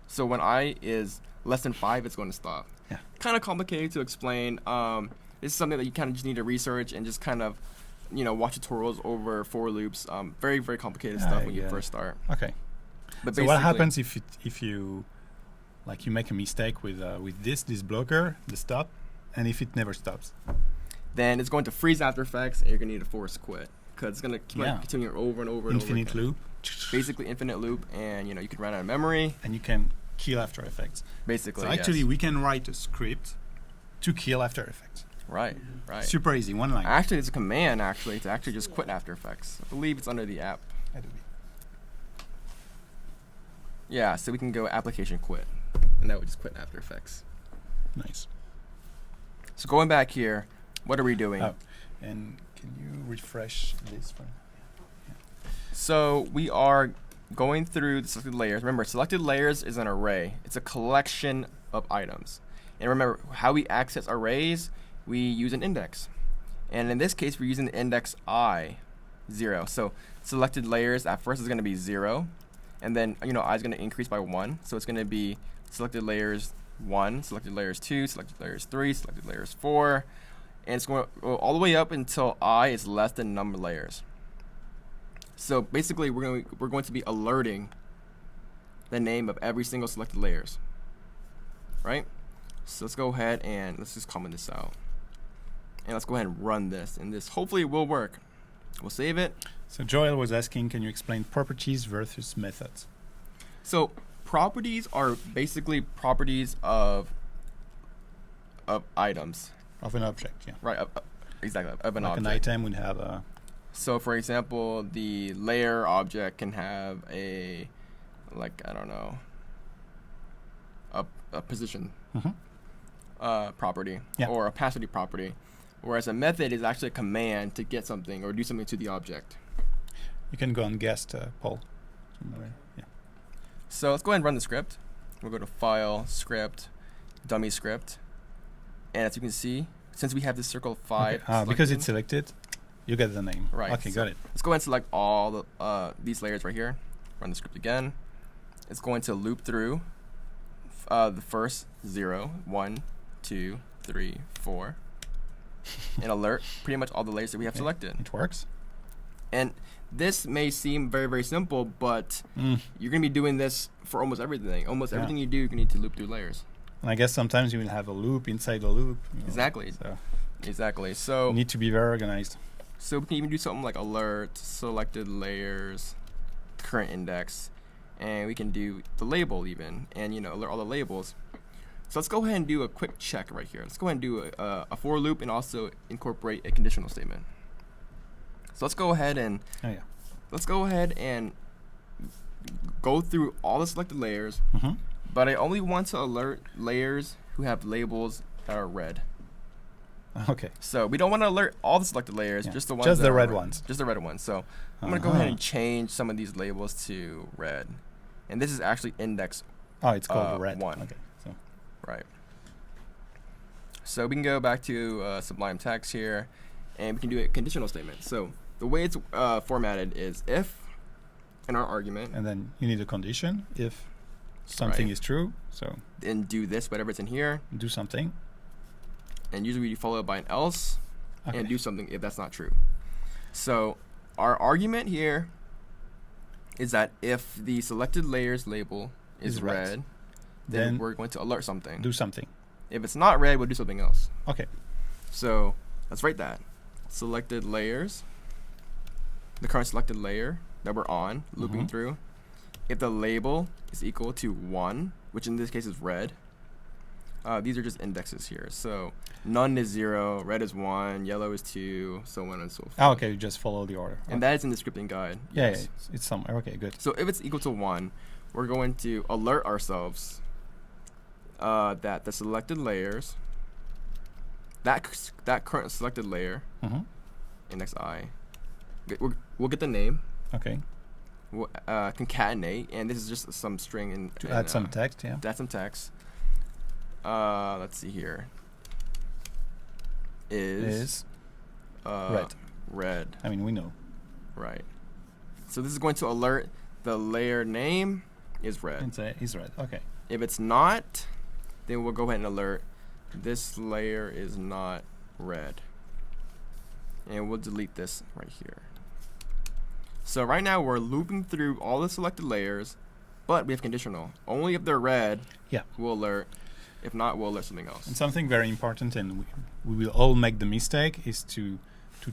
So when I is less than 5, it's going to stop. Yeah. Kind of complicated to explain. This is something that you kind of just need to research and just kind of, watch tutorials over for loops. Very, very complicated stuff when you first start. Okay. But so what happens if you like you make a mistake with this blocker, the stop, and if it never stops? Then it's going to freeze After Effects, and you're going to need to force quit because it's going to keep continuing over and over and over. Infinite loop. Basically infinite loop, and you can run out of memory. And you can kill After Effects. Basically, so actually we can write a script to kill After Effects. Right. Super easy, one line. Actually, it's a command to actually just quit After Effects. I believe it's under the app. Adobe. Yeah, so we can go application quit, and that would just quit After Effects. Nice. So going back here, what are we doing? Oh, and can you refresh this one? Yeah. So we are going through the selected layers. Remember, selected layers is an array. It's a collection of items. And remember, how we access arrays, we use an index. And in this case, we're using the index I. 0. So selected layers at first is going to be 0, and then I is going to increase by 1. So it's going to be selected layers 1, selected layers 2, selected layers 3, selected layers 4, and it's going to go all the way up until I is less than number of layers. So basically, we're going to be alerting the name of every single selected layers, right? So let's go ahead and let's just comment this out, and let's go ahead and run this, and this hopefully will work. We'll save it. So Joel was asking, can you explain properties versus methods? So properties are basically properties of items. Of an object, yeah. Right, exactly, of an like object. An item would have a... So for example, the layer object can have a, like, I don't know, a position property, yeah, or a opacity property. Whereas a method is actually a command to get something or do something to the object. You can go on guest, Paul. Yeah. So let's go ahead and run the script. We'll go to File, Script, Dummy Script. And as you can see, since we have this circle 5 okay. Because it's selected, you get the name. Right. Okay, so got it. Let's go ahead and select all the, these layers right here. Run the script again. It's going to loop through the first 0, 1, 2, 3, 4. And alert pretty much all the layers that we have selected. It works. And this may seem very, very simple, but you're going to be doing this for almost everything. Almost everything you do, you're going to need to loop through layers. And I guess sometimes you will have a loop inside a loop. Exactly. So exactly. So you need to be very organized. So we can even do something like alert, selected layers, current index, and we can do the label even, and alert all the labels. So let's go ahead and do a quick check right here. Let's go ahead and do a for loop and also incorporate a conditional statement. So let's go ahead and go through all the selected layers, but I only want to alert layers who have labels that are red. Okay. So we don't want to alert all the selected layers, just the ones. Just that the red red. ones. Just the red ones. So I'm going to go ahead and change some of these labels to red, and this is actually index. Oh, it's called red 1. Okay. So. Right. So we can go back to Sublime Text here, and we can do a conditional statement. So the way it's formatted is if in our argument. And then you need a condition if something is true. So then do this, whatever it's in here. Do something. And usually we follow it by an else and do something if that's not true. So our argument here is that if the selected layers label is red, then we're going to alert something. Do something. If it's not red, we'll do something else. Okay. So let's write that. Selected layers, the current selected layer that we're on, looping through. If the label is equal to 1, which in this case is red, these are just indexes here. So none is 0, red is 1, yellow is 2, so on and so forth. Oh, okay, you just follow the order. And that is in the scripting guide. Yeah, it's somewhere. Okay, good. So if it's equal to 1, we're going to alert ourselves that the selected layers, that current selected layer, index I, we'll get the name. Okay. We'll concatenate, and this is just some string to add some text. Yeah. To add some text. Let's see here. Is red. I mean, we know. Right. So this is going to alert the layer name is red. Is red. Okay. If it's not, then we'll go ahead and alert this layer is not red. And we'll delete this right here. So right now we're looping through all the selected layers, but we have conditional. Only if they're red, we'll alert. If not, we'll alert something else. And something very important, and we will all make the mistake, is to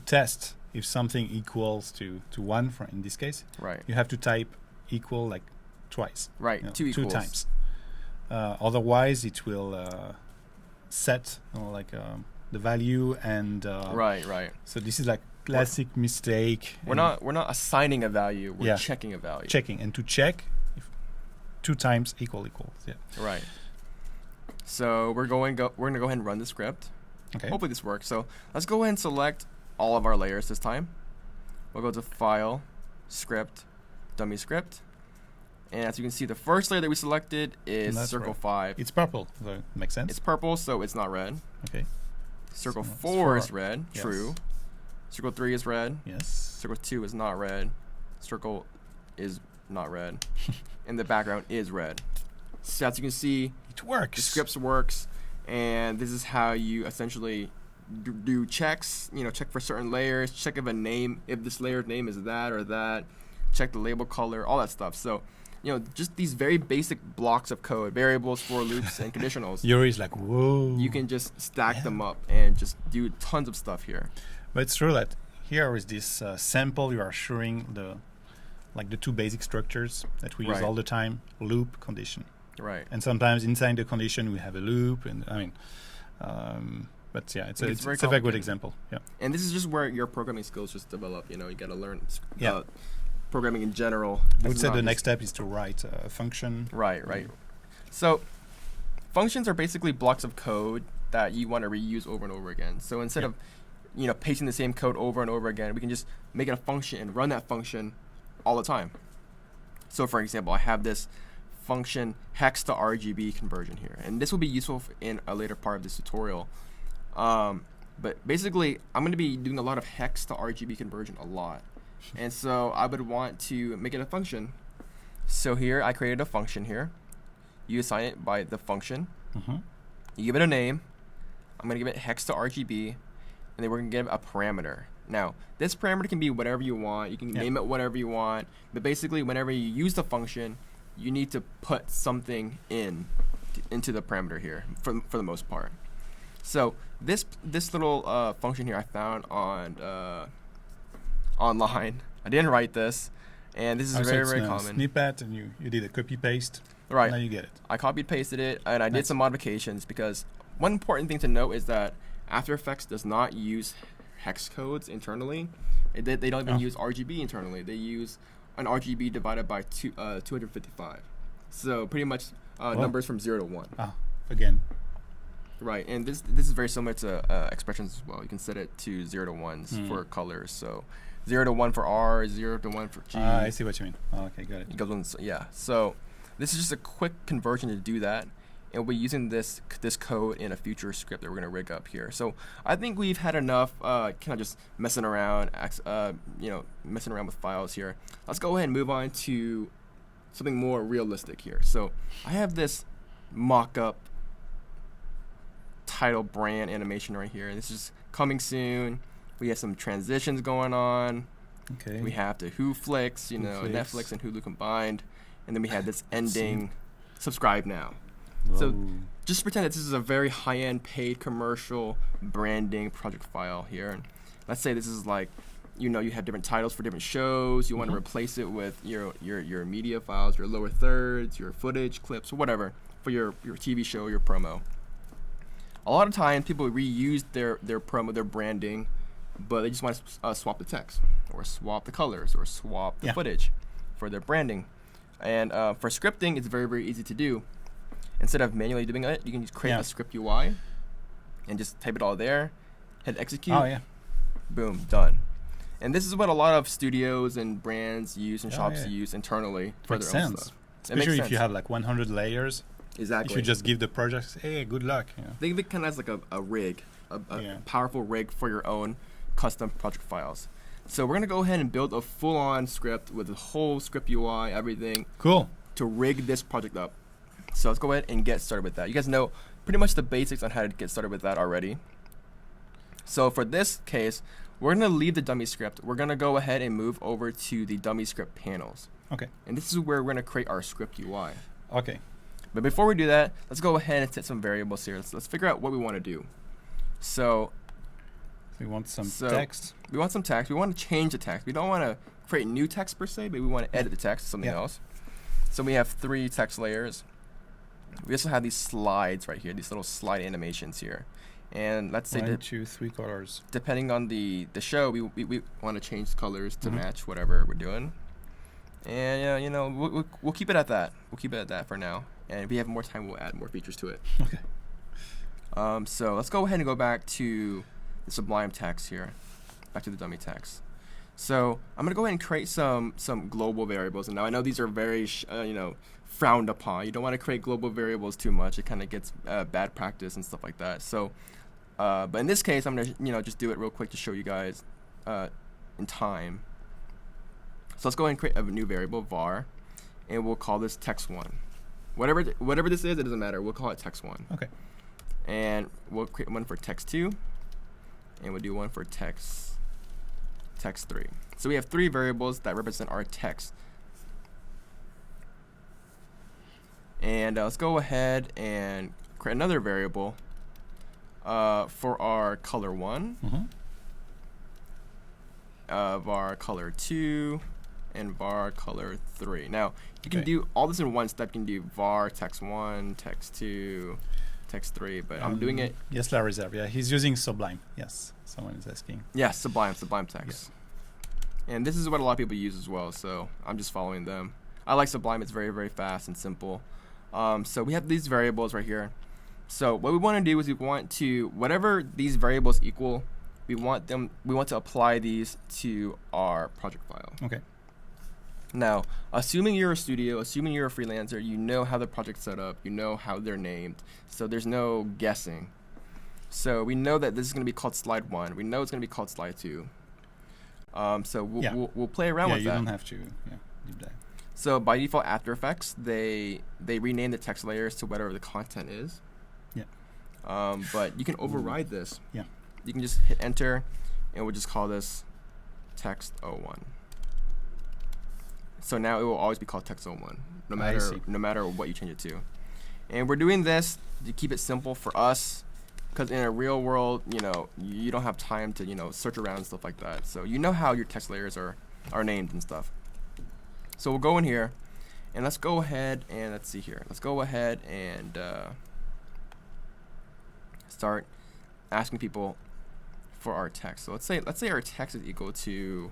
test if something equals to 1, for in this case. Right. You have to type equal like twice. Right. 2 equals. 2 times. Otherwise, it will set the value and. Right. So this is like classic mistake. We're not assigning a value. We're checking a value. Checking, and to check, if 2 times equals. Yeah. Right. So we're going to go ahead and run the script. Okay. Hopefully this works. So let's go ahead and select all of our layers this time. We'll go to File, Script, Dummy Script. And as you can see, the first layer that we selected is circle 5. It's purple, so it makes sense. It's purple, so it's not red. Okay. Circle 4 is red, yes. true. Circle 3 is red. Yes. Circle 2 is not red. Circle is not red. And the background is red. So as you can see, It works. the scripts works, and this is how you essentially do checks. Check for certain layers, check if this layer's name is that or that, check the label color, all that stuff. So, just these very basic blocks of code, variables, for loops, and conditionals. Yuri's like, whoa. You can just stack them up and just do tons of stuff here. But it's true that here is this sample. You are showing the two basic structures that we use Right. all the time: loop, condition. Right. And sometimes inside the condition we have a loop, and but yeah, it's a very good complicated. example. Yeah. And this is just where your programming skills just develop. You got to learn Yeah. programming in general. I This would is say not the just- next step is to write a function. Right. So functions are basically blocks of code that you want to reuse over and over again. So instead of pasting the same code over and over again, we can just make it a function and run that function all the time. So for example, I have this function hex to RGB conversion here, and this will be useful in a later part of this tutorial. But basically, I'm going to be doing a lot of hex to RGB conversion a lot, and so I would want to make it a function. So here, I created a function here. You assign it by the function. Mm-hmm. You give it a name. I'm going to give it hex to RGB, and then we're going to give it a parameter. Now, this parameter can be whatever you want. You can name it whatever you want, but basically, whenever you use the function, you need to put something into the parameter here for the most part. So this little function here I found on online. I didn't write this, and this is very common. Snippet, and you did a copy paste. Right. Now you get it. I copied pasted it, and I did some modifications because one important thing to note is that After Effects does not use hex codes internally. They don't even use RGB internally. They use an RGB divided by 255. So pretty much numbers from 0 to 1. Again. Right, and this is very similar to expressions as well. You can set it to 0 to 1s for colors. So 0 to 1 for R, 0 to 1 for G. I see what you mean. Okay, got it. It goes on, so this is just a quick conversion to do that. And we'll be using this code in a future script that we're going to rig up here. So I think we've had enough kind of just messing around with files here. Let's go ahead and move on to something more realistic here. So I have this mock-up title brand animation right here. This is coming soon. We have some transitions going on. Okay. We have the Who flicks, Netflix and Hulu combined. And then we have this ending, subscribe now. Whoa. So just pretend that this is a very high-end paid commercial branding project file here. And let's say this is like, you have different titles for different shows. You want to replace it with your media files, your lower thirds, your footage, clips, or whatever for your TV show, your promo. A lot of times people reuse their promo, their branding, but they just want to swap the text or swap the colors or swap the footage for their branding. And for scripting, it's very, very easy to do. Instead of manually doing it, you can just create a script UI and just type it all there, hit execute, boom, done. And this is what a lot of studios and brands use and shops use internally for their own stuff. Especially if you have like 100 layers. Exactly. If you just give the projects, hey, good luck. Think of it kind of as like a rig, a powerful rig for your own custom project files. So we're going to go ahead and build a full-on script with the whole script UI, everything. Cool. To rig this project up. So let's go ahead and get started with that. You guys know pretty much the basics on how to get started with that already. So for this case, we're going to leave the dummy script. We're going to go ahead and move over to the dummy script panels. Okay. And this is where we're going to create our script UI. Okay. But before we do that, let's go ahead and set some variables here. Let's figure out what we want to do. So we want some text. We want some text. We want to change the text. We don't want to create new text per se, but we want to edit the text to something else. So we have 3 text layers. We also have these slides right here, these little slide animations here. And let's say 1, 2, 3 colors. Depending on the show, we want to change the colors to match whatever we're doing. And we'll keep it at that. We'll keep it at that for now. And if we have more time, we'll add more features to it. Okay. So let's go ahead and go back to the Sublime text here, back to the dummy text. So I'm gonna go ahead and create some global variables. And now I know these are very frowned upon. You don't want to create global variables too much. It kind of gets bad practice and stuff like that. So, but in this case, I'm gonna just do it real quick to show you guys in time. So let's go ahead and create a new variable, var, and we'll call this text1. Whatever this is, it doesn't matter. We'll call it text1. Okay. And we'll create one for text2, and we'll do one for text3. So we have 3 variables that represent our text. And let's go ahead and create another variable for our color1, var color2, and var color3. Now, you can do all this in one step. You can do var text1, text2, text3, but I'm doing it. Yes, La Reserve. Yeah, he's using Sublime. Yes, someone is asking. Yeah, Sublime text. Yes. And this is what a lot of people use as well, so I'm just following them. I like Sublime. It's very, very fast and simple. So we have these variables right here. So what we want to do is we want to, whatever these variables equal, we want to apply these to our project file. Okay. Now, assuming you're a studio, assuming you're a freelancer, you know how the project's set up, you know how they're named, so there's no guessing. So we know that this is going to be called slide 1. We know it's going to be called slide 2. So we'll play around with that. Yeah, you don't have to deep dive. So by default, After Effects, they rename the text layers to whatever the content is. Yeah. But you can override this. Yeah. You can just hit enter, and we'll just call this text 01. So now it will always be called text 01, no matter what you change it to. And we're doing this to keep it simple for us, because in a real world, you don't have time to search around and stuff like that. So you know how your text layers are named and stuff. So we'll go in here, and let's go ahead and let's see here. Let's go ahead and start asking people for our text. So let's say our text is equal to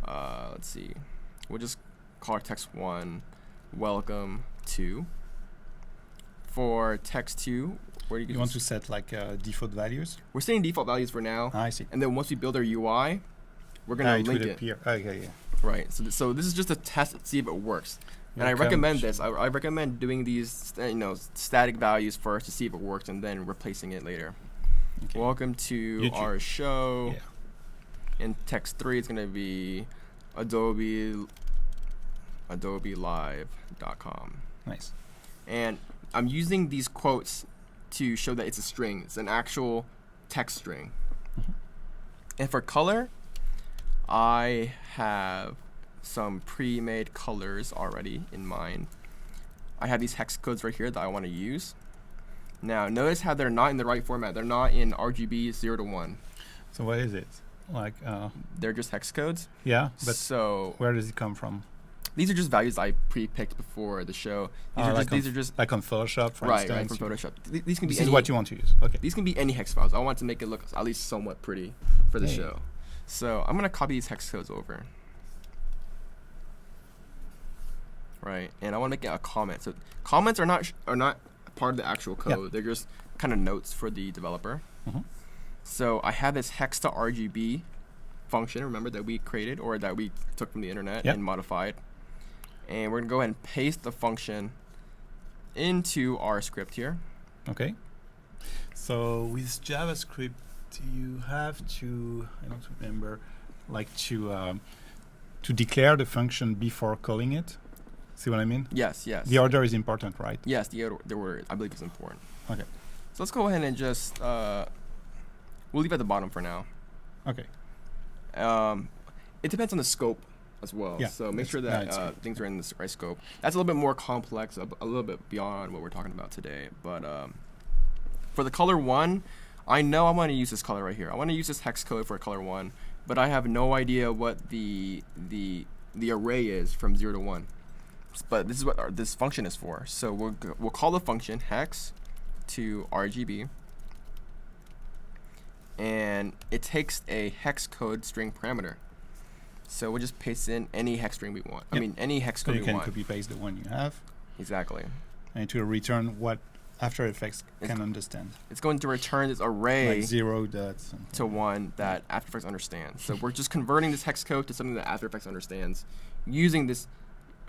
let's see. We'll just call our text 1 welcome to. For text 2, where you want to set like default values? We're setting default values for now. I see. And then once we build our UI, we're going to link it. Okay, yeah. Right. So this is just a test to see if it works. And I recommend this. I recommend doing these static values first to see if it works, and then replacing it later. Okay. Welcome to YouTube. Our show. Yeah. In text 3, it's going to be adobelive.com. Nice. And I'm using these quotes to show that it's a string. It's an actual text string. And for color, I have some pre-made colors already in mind. I have these hex codes right here that I want to use. Now, notice how they're not in the right format. They're not in RGB 0 to 1. So what is it? Like they're just hex codes. Yeah, but so where does it come from? These are just values I pre-picked before the show. These are just like on Photoshop, for instance. Right, from Photoshop. These can be. This is what you want to use. Okay. These can be any hex files. I want to make it look at least somewhat pretty for the show. So I'm gonna copy these hex codes over. Right, and I want to make it a comment. So comments are not part of the actual code. Yep. They're just kind of notes for the developer. So I have this hex to RGB function, remember, that we created or that we took from the internet and modified. And we're going to go ahead and paste the function into our script here. Okay. So with JavaScript, you have to, I don't remember, like to declare the function before calling it. See what I mean? Yes. The order is important, right? Yes, the order I believe is important. Okay. So let's go ahead and just we'll leave it at the bottom for now. Okay. It depends on the scope as well. Yeah, so make sure that things are in the right scope. That's a little bit more complex, a little bit beyond what we're talking about today. But for the color 1, I know I want to use this color right here. I want to use this hex code for color 1, but I have no idea what the array is from 0 to 1. But this is what this function is for. So we'll call the function hex to RGB. And it takes a hex code string parameter. So we'll just paste in any hex string we want. I mean, any hex code we want. You can copy paste the one you have. Exactly. And it will return what After Effects can understand. It's going to return this array like 0 dots to 1 that After Effects understands. So we're just converting this hex code to something that After Effects understands using this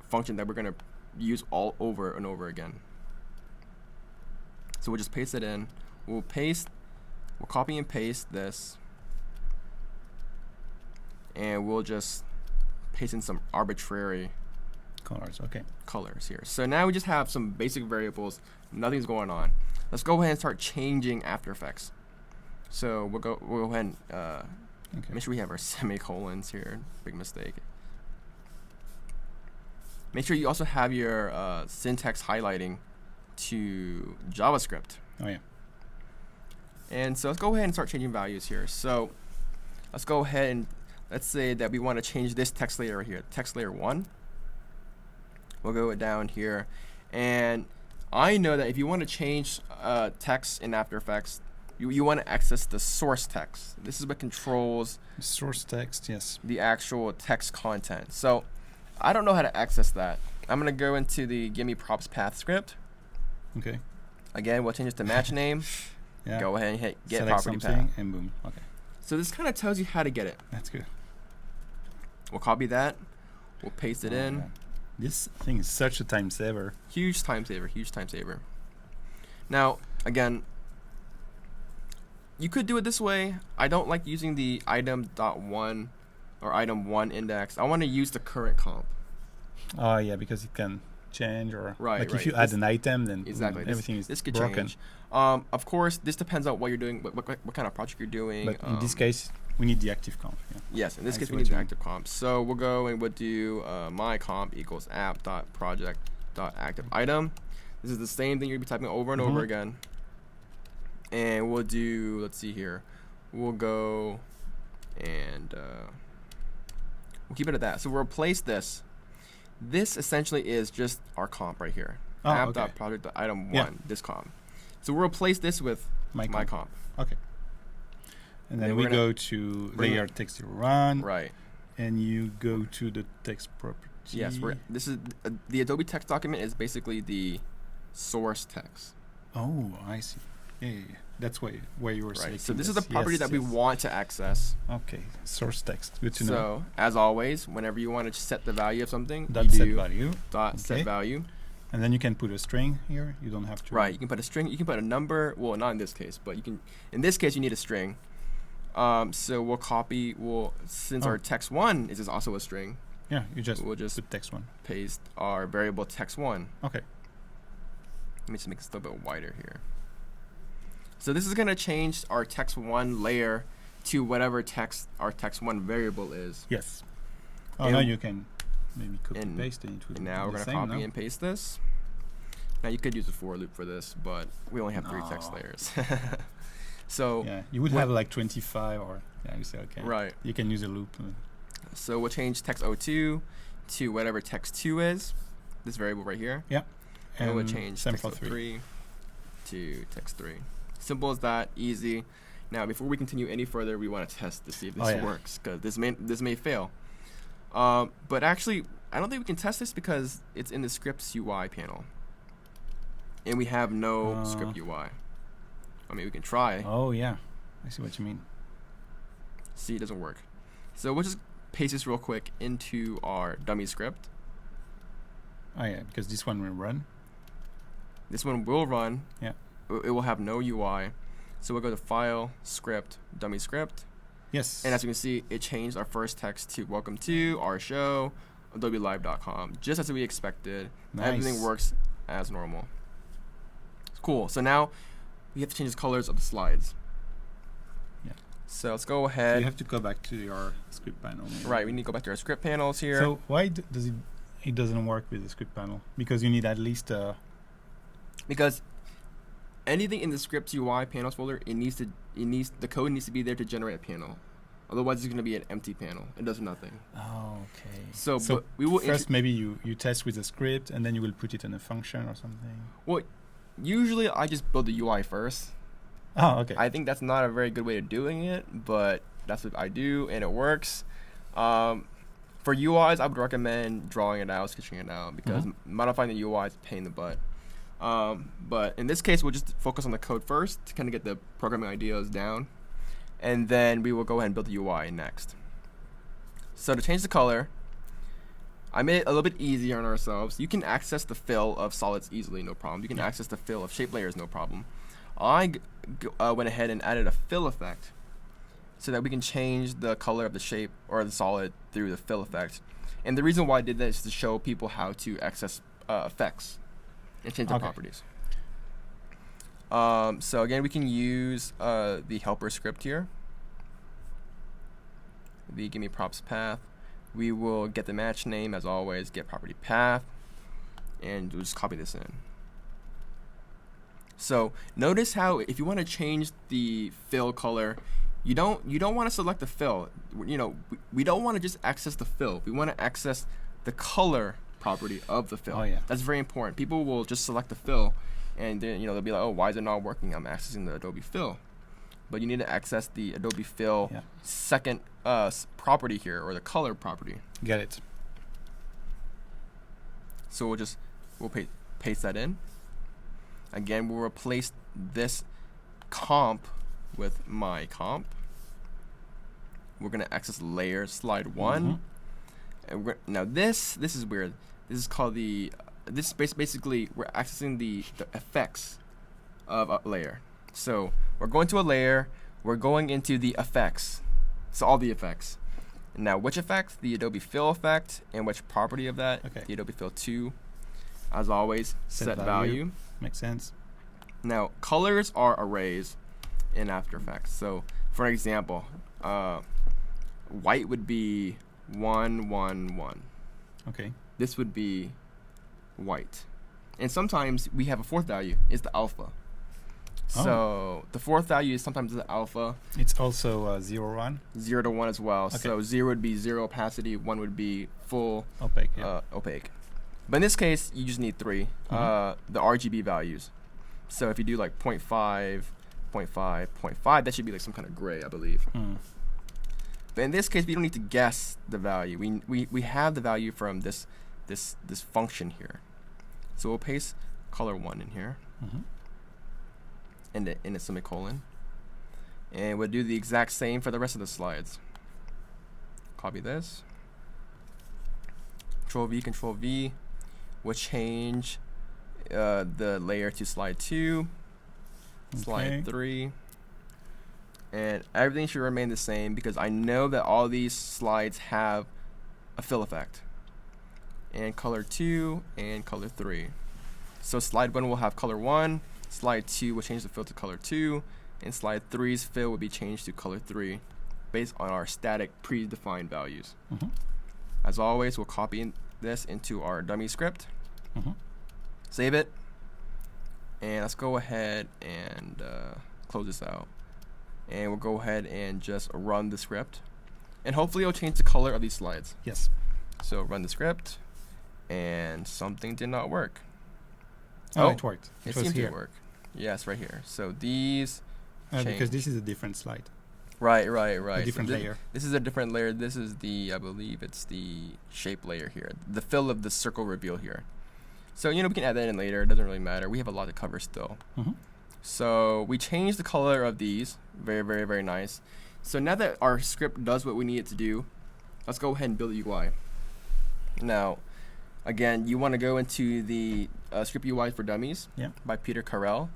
function that we're going to use all over and over again. So we'll just paste it in. We'll copy and paste this, and we'll just paste in some arbitrary Colors. Okay. colors here. So now we just have some basic variables. Nothing's going on. Let's go ahead and start changing After Effects. So we'll go ahead and make sure we have our semicolons here. Big mistake. Make sure you also have your syntax highlighting to JavaScript. Oh yeah. And so let's go ahead and start changing values here. So let's go ahead and let's say that we want to change this text layer right here, text layer 1. We'll go down here. And I know that if you want to change text in After Effects, you want to access the source text. This is what controls Source text, yes. the actual text content. So I don't know how to access that. I'm going to go into the give me props path script. Okay. Again, we'll change this to match name. Yeah. Go ahead and hit get Select property something path. and boom. Okay. So this kind of tells you how to get it. That's good. We'll copy that. We'll paste it in. Yeah. This thing is such a time saver. Huge time saver, huge time saver. Now, again, you could do it this way. I don't like using the item.1 or item1 index. I want to use the current comp. Oh yeah, because it can change or Right, like right. if you add an item, then Exactly. everything This is could broken. change. Of course, this depends on what you're doing, what kind of project you're doing. But in this case, we need the active comp. Yeah. Yes, in this I case see we what need you the mean. active comp. So we'll go and we'll do my comp equals app.project.active item. This is the same thing you'll be typing over and over again. And we'll do, let's see here. We'll go and we'll keep it at that. So we'll replace this. This essentially is just our comp right here. Oh, okay. App.project.item1, Yeah. this comp. So we'll replace this with my comp. Okay. And then Then we we're go to bring layer it- text run, Right. and you go to the text property. Yes, this is the Adobe text document is basically the source text. Oh, I see. Yeah. That's where you were saying. Right. So this is the property that we want to access. Okay. Source text. Good to know. So as always, whenever you want to set the value of something, Dot you set do value. dot set Okay. value. And then you can put a string here. You don't have to. Right. You can put a string. You can put a number. Well, not in this case, but you can. In this case, you need a string. So we'll copy. Since our text1 is also a string, Yeah. You just we'll just put text one. paste our variable text1. Okay. Let me just make this a little bit wider here. So this is going to change our text1 layer to whatever text our text1 variable is. Yes. Oh, And- now you can maybe copy and- paste it into And now we're going to copy and paste this. Now you could use a for loop for this, but we only have 3 text No. layers. So Yeah, you would what- have like 25 or yeah, you say okay. right. You can use a loop. So we'll change text02 to whatever text2 is, this variable right here. Yeah. And we'll change same for 3. text03 to text3. Simple as that, easy. Now, before we continue any further, we want to test to see if this works, because this may fail. But actually, I don't think we can test this because it's in the scripts UI panel, and we have no script UI. I mean, we can try. Oh yeah, I see what you mean. See, it doesn't work. So we'll just paste this real quick into our dummy script. Oh yeah, because this one will run. This one will run. Yeah. It will have no UI. So we'll go to File, Script, Dummy Script. Yes. And as you can see, it changed our first text to welcome to our show, adobelive.com, just as we expected. Nice. Everything works as normal. Cool. So now we have to change the colors of the slides. Yeah. So let's go So ahead. you have to go back to your script panel. Right, we need to go back to our script panels here. So why does it doesn't work with the script panel? Because you need at least Because anything in the scripts UI panels folder, the code needs to be there to generate a panel. Otherwise, it's going to be an empty panel. It does nothing. Oh, okay. So but we will first maybe you test with a script and then you will put it in a function or something. Well, usually I just build the UI first. Oh, okay. I think that's not a very good way of doing it, but that's what I do, and it works. For UIs, I would recommend drawing it out, sketching it out, because modifying the UI is a pain in the butt. But in this case, we'll just focus on the code first to kind of get the programming ideas down, and then we will go ahead and build the UI next. So to change the color, I made it a little bit easier on ourselves. You can access the fill of solids easily, no problem. You can access the fill of shape layers, no problem. I went ahead and added a fill effect so that we can change the color of the shape or the solid through the fill effect. And the reason why I did that is to show people how to access effects and change their properties. So again, we can use the helper script here. The give me props path. We will get the match name as always, get property path, and we'll just copy this in. So notice how if you want to change the fill color, you don't want to select the fill. You know, we don't want to just access the fill. We want to access the color property of the fill. Oh, yeah. That's very important. People will just select the fill, and then they'll be like, oh, why is it not working? I'm accessing the Adobe fill. But you need to access the Adobe fill second property here, or the color property. Get it. So we'll paste that in. Again, we'll replace this comp with my comp. We're gonna access layer slide 1, and now this is weird. This is called basically we're accessing the effects of a layer. So we're going to a layer, we're going into the effects. So all the effects. Now which effect? The Adobe fill effect, and which property of that? Okay. The Adobe fill 2. As always, set value. Makes sense. Now colors are arrays in After Effects. So for an example, white would be 1, 1, 1. Okay. This would be white. And sometimes we have a fourth value, it's the alpha. So the fourth value is sometimes the alpha. It's also 0, 1. 0 to 1 as well. Okay. So 0 would be 0 opacity, 1 would be full Opaque. opaque. But in this case, you just need 3, the RGB values. So if you do like 0.5, 0.5, 0.5, that should be like some kind of gray, I believe. But in this case, we don't need to guess the value. We have the value from this function here. So we'll paste color 1 in here. In a semicolon, and we'll do the exact same for the rest of the slides. Copy this, Control V, we'll change the layer to slide 2, slide 3, and everything should remain the same because I know that all these slides have a fill effect, and color 2 and color 3. So slide 1 will have color 1, slide 2 will change the fill to color 2, and slide 3's fill will be changed to color 3 based on our static predefined values. As always, we'll copy this into our dummy script, save it, and let's go ahead and close this out. And we'll go ahead and just run the script, and hopefully it'll change the color of these slides. Yes. So run the script, and something did not work. Oh, it worked. It was seems here. to work. Yes, right here. So these because this is a different slide. Right. A different so layer. This is a different layer. This is I believe it's the shape layer here. The fill of the circle reveal here. So, we can add that in later. It doesn't really matter. We have a lot to cover still. So we changed the color of these. Very, very, very nice. So now that our script does what we need it to do, let's go ahead and build a UI. Now, again, you want to go into the Script UI for Dummies by Peter Carell.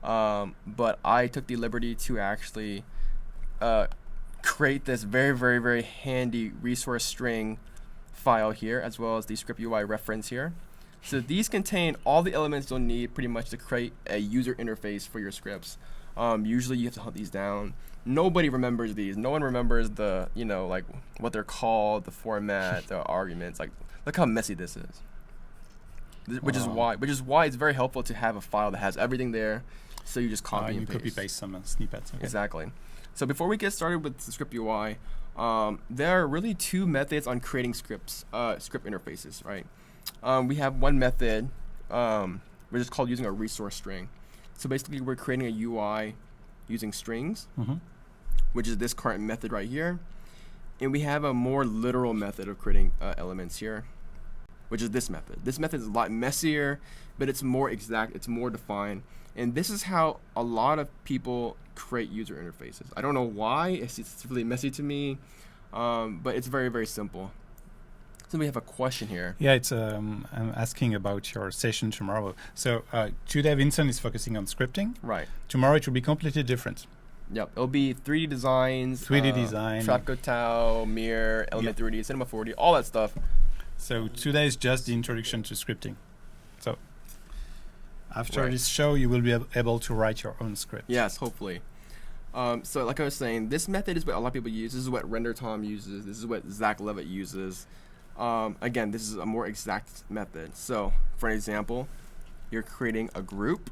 But I took the liberty to actually create this very, very, very handy resource string file here, as well as the Script UI reference here. So these contain all the elements you'll need pretty much to create a user interface for your scripts. Usually you have to hunt these down. Nobody remembers these. No one remembers the, like what they're called, the format, the arguments. Like, look how messy this is. Which is why it's very helpful to have a file that has everything there. So you just copy and paste. Copy paste some snippets. Okay. Exactly. So before we get started with the Script UI, there are really 2 methods on creating script interfaces, right? We have one method, which is called using a resource string. So basically, we're creating a UI using strings, which is this current method right here. And we have a more literal method of creating elements here, which is this method. This method is a lot messier, but it's more exact, it's more defined. And this is how a lot of people create user interfaces. I don't know why, it's really messy to me, but it's very, very simple. So we have a question here. Yeah, it's I'm asking about your session tomorrow. So today Vincent is focusing on scripting. Right. Tomorrow it will be completely different. Yep, it'll be 3D designs, 3D design. Trapco Tau, Mirror, Element 3D, Cinema 4D, all that stuff. So today is just the introduction to scripting. So after Right. this show, you will be able to write your own script. Yes, hopefully. So like I was saying, this method is what a lot of people use. This is what RenderTom uses. This is what Zach Levitt uses. Again, this is a more exact method. So for an example, you're creating a group,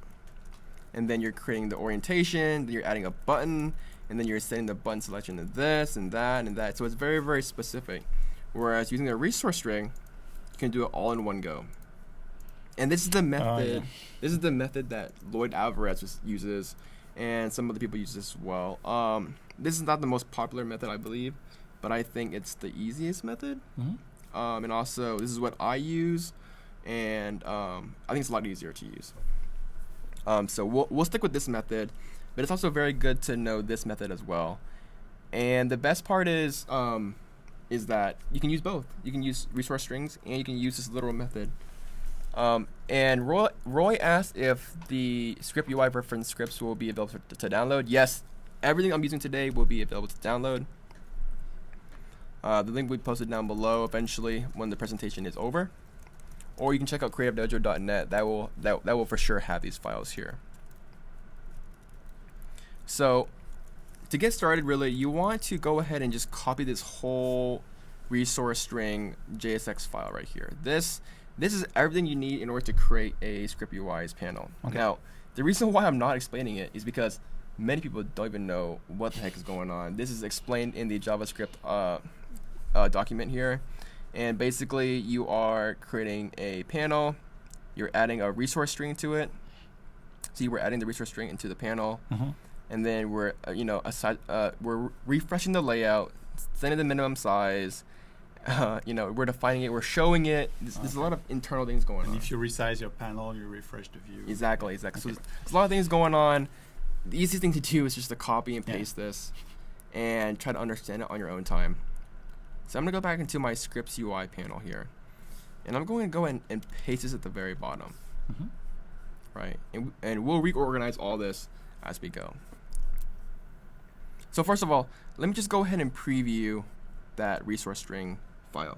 and then you're creating the orientation, then you're adding a button, and then you're setting the button selection to this and that and that. So it's very, very specific. Whereas using a resource string, you can do it all in one go. And this is the method. This is the method that Lloyd Alvarez uses, and some other people use this as well. This is not the most popular method, I believe, but I think it's the easiest method. Mm-hmm. And also, this is what I use, and I think it's a lot easier to use. So we'll stick with this method, but it's also very good to know this method as well. And the best part is that you can use both. You can use resource strings, and you can use this literal method. And Roy asked if the script UI reference scripts will be available to download. Yes, everything I'm using today will be available to download. The link will be posted down below eventually when the presentation is over. Or you can check out creativedojo.net. That will for sure have these files here. So to get started, really, you want to go ahead and just copy this whole resource string JSX file right here. This is everything you need in order to create a script UI's panel. Okay. Now, the reason why I'm not explaining it is because many people don't even know what the heck is going on. This is explained in the JavaScript document here. And basically, you are creating a panel. You're adding a resource string to it. See, we're adding the resource string into the panel. Mm-hmm. And then we're we're refreshing the layout, setting the minimum size. We're defining it, we're showing it. There's a lot of internal things going on. And if you resize your panel, you refresh the view. Exactly. Okay. So there's a lot of things going on. The easiest thing to do is just to copy and paste this and try to understand it on your own time. So I'm going to go back into my scripts UI panel here. And I'm going to go and paste this at the very bottom. Mm-hmm. Right? And we'll reorganize all this as we go. So first of all, let me just go ahead and preview that resource string file.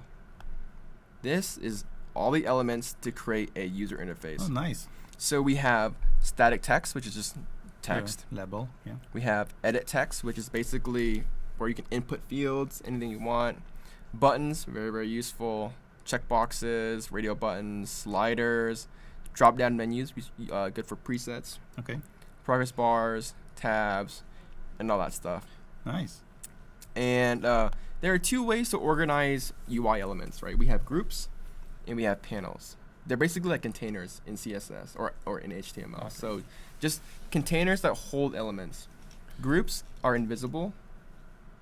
This is all the elements to create a user interface. Oh, nice. So we have static text, which is just text. Label, yeah. We have edit text, which is basically where you can input fields, anything you want. Buttons, very, very useful. Checkboxes, radio buttons, sliders, drop-down menus, good for presets. Okay. Progress bars, tabs, and all that stuff. Nice. And there are two ways to organize UI elements, right? We have groups and we have panels. They're basically like containers in CSS or in HTML. Okay. So just containers that hold elements. Groups are invisible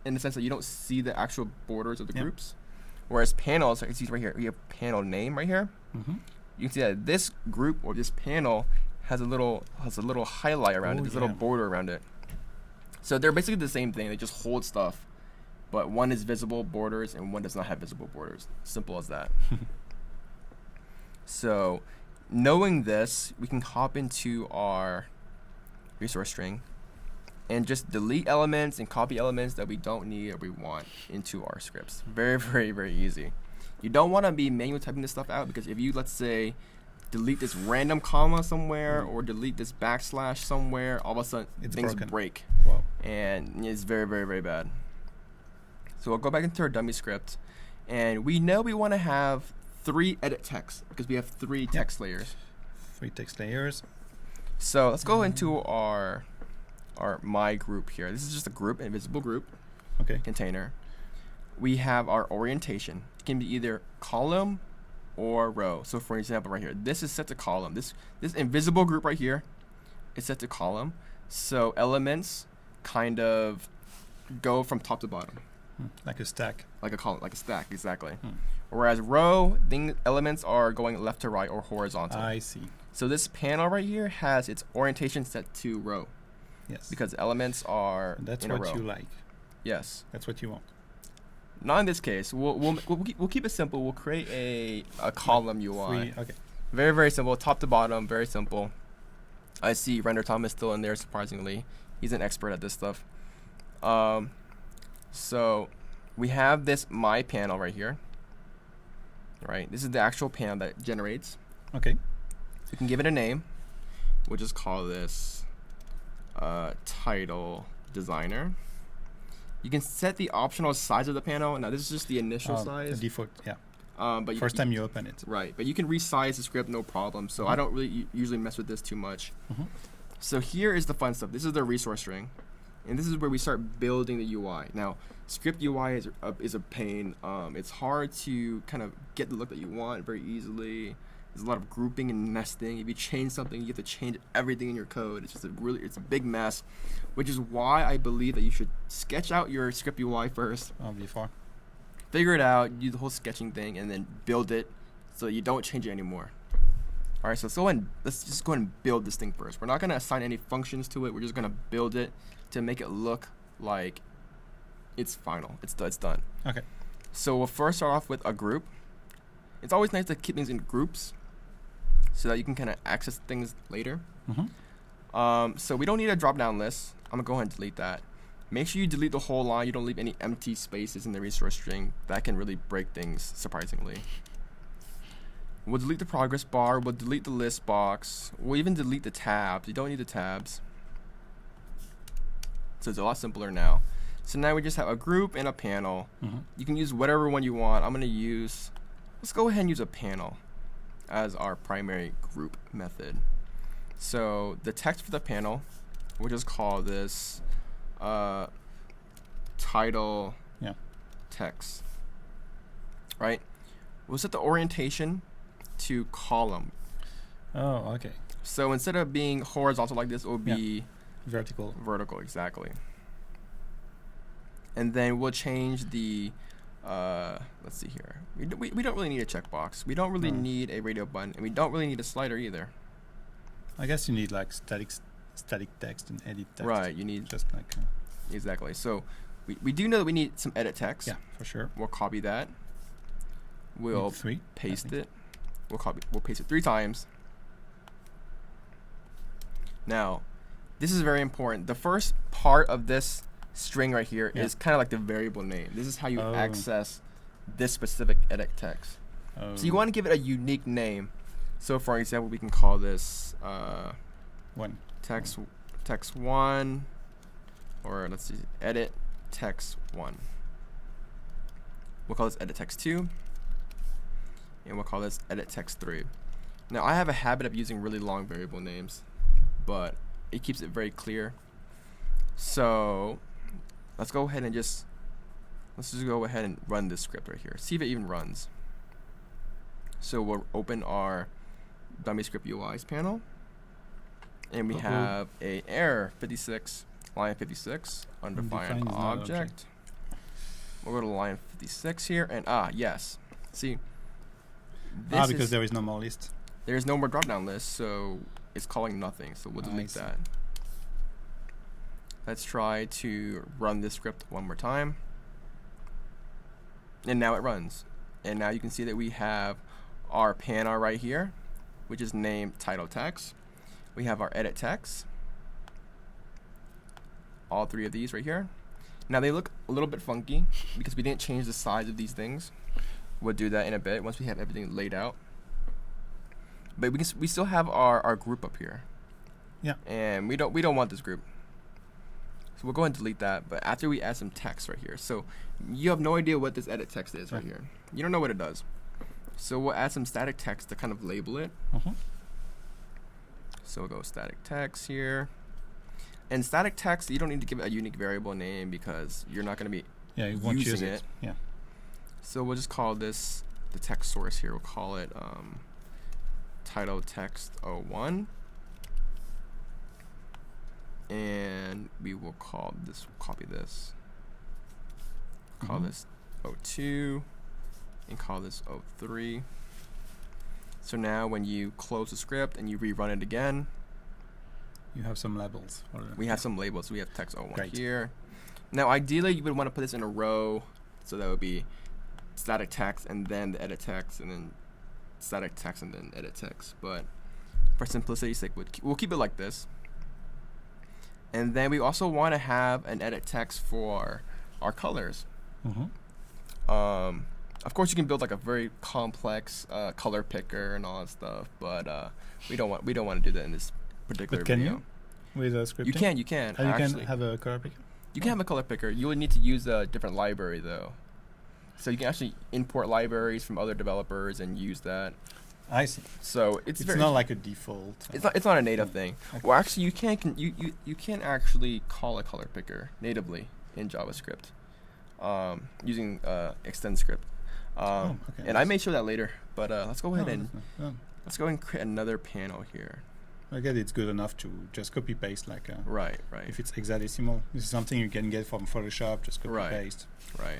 in the sense that you don't see the actual borders of the groups. Whereas panels, like you see right here, we have panel name right here. Mm-hmm. You can see that this group or this panel has a little highlight around it, this little border around it. So they're basically the same thing. They just hold stuff, but one is visible borders and one does not have visible borders. Simple as that. So knowing this, we can hop into our resource string and just delete elements and copy elements that we don't need or we want into our scripts. Very, very, very easy. You don't want to be manually typing this stuff out because if you, let's say, delete this random comma somewhere or delete this backslash somewhere, all of a sudden things break. Wow. And it's very, very, very bad. So we'll go back into our dummy script. And we know we want to have 3 edit text because we have 3 text layers. 3 text layers. So let's go into our my group here. This is just a group, invisible group container. We have our orientation. It can be either column or row. So for example, right here, this is set to column. This invisible group right here is set to column. So elements kind of go from top to bottom. Like a stack. Like a column, like a stack, exactly. Whereas row, elements are going left to right or horizontal. I see. So this panel right here has its orientation set to row. Yes. Because elements are that's in a row. what you like. Yes. That's what you want. Not in this case. We'll keep it simple. We'll create a column UI. Okay. Very, very simple. Top to bottom. Very simple. I see RenderTom is still in there, surprisingly. He's an expert at this stuff. So we have this my panel right here. Right, this is the actual panel that generates. Okay. We can give it a name. We'll just call this title designer. You can set the optional size of the panel. Now this is just the initial size. The default, yeah. But First time you open it. Right, but you can resize the script, no problem. So I don't really usually mess with this too much. So here is the fun stuff. This is the resource string, and this is where we start building the UI. Now, script UI is a pain. It's hard to kind of get the look that you want very easily. There's a lot of grouping and nesting. If you change something, you have to change everything in your code. It's just it's a big mess, which is why I believe that you should sketch out your script UI first. Before. Figure it out, do the whole sketching thing, and then build it so that you don't change it anymore. All right, so let's just go ahead and build this thing first. We're not going to assign any functions to it. We're just going to build it to make it look like it's final. It's done. Okay. So we'll first start off with a group. It's always nice to keep things in groups so that you can kind of access things later. So we don't need a drop-down list. I'm going to go ahead and delete that. Make sure you delete the whole line. You don't leave any empty spaces in the resource string. That can really break things, surprisingly. We'll delete the progress bar. We'll delete the list box. We'll even delete the tabs. You don't need the tabs. So it's a lot simpler now. So now we just have a group and a panel. You can use whatever one you want. I'm going to use, let's go ahead and use a panel as our primary group method. So the text for the panel, we'll just call this title text, right? We'll set the orientation to column. Oh, okay. So instead of being horizontal like this, it will be vertical. Vertical, exactly. And then we'll change the, let's see here. We don't really need a checkbox. We don't really need a radio button, and we don't really need a slider either. I guess you need like static text and edit text. Right, you need just like exactly. So we do know that we need some edit text. Yeah, for sure. We'll copy that. We'll paste it. We'll paste it 3 times. Now, this is very important. The first part of this string right here is kind of like the variable name. This is how you access this specific edit text. So you want to give it a unique name. So for example, we can call this text 1, or let's see, edit text 1. We'll call this edit text 2, and we'll call this edit text 3. Now I have a habit of using really long variable names, but it keeps it very clear. So let's go ahead and just go ahead and run this script right here. See if it even runs. So we'll open our dummy script UIs panel, and we have a error 56, line 56, undefined object. We'll go to line 56 here, and yes, see, this because there is no more list. There's no more drop down list, so it's calling nothing. So we'll delete that. Let's try to run this script one more time, and now it runs. And now you can see that we have our panel right here, which is named title text. We have our edit text, all 3 of these right here. Now they look a little bit funky because we didn't change the size of these things. We'll do that in a bit once we have everything laid out. But we still have our group up here. Yeah. And we don't want this group. So we'll go ahead and delete that. But after we add some text right here, so you have no idea what this edit text is right here. You don't know what it does. So we'll add some static text to kind of label it. So we'll go static text here. And static text, you don't need to give it a unique variable name because you're not going to be you won't using use it. Yeah. So we'll just call this the text source here. We'll call it title text 01. And we will call this, copy this, call this 02, and call this 03. So now when you close the script and you rerun it again, you have some labels. We have some labels. We have text 01 Great. here. Now ideally you would want to put this in a row, so that would be static text and then the edit text and then static text and then edit text. But for simplicity's sake, we'll keep it like this. And then we also want to have an edit text for our colors. Of course, you can build like a very complex color picker and all that stuff, but we don't want to do that in this particular But can video. you? With scripting? You can. And you Actually, can have a color picker? you can have a color picker. You would need to use a different library though. So you can actually import libraries from other developers and use that. I see. So it's not like a default. It's not a native thing. Okay. Well, actually, you can actually call a color picker natively in JavaScript using ExtendScript. Okay, And I may show that later, but let's go ahead No, and no. let's go ahead and create another panel here. I guess it's good enough to just copy paste like Right. if it's hexadecimal. This is something you can get from Photoshop. Just copy Right. paste. Right.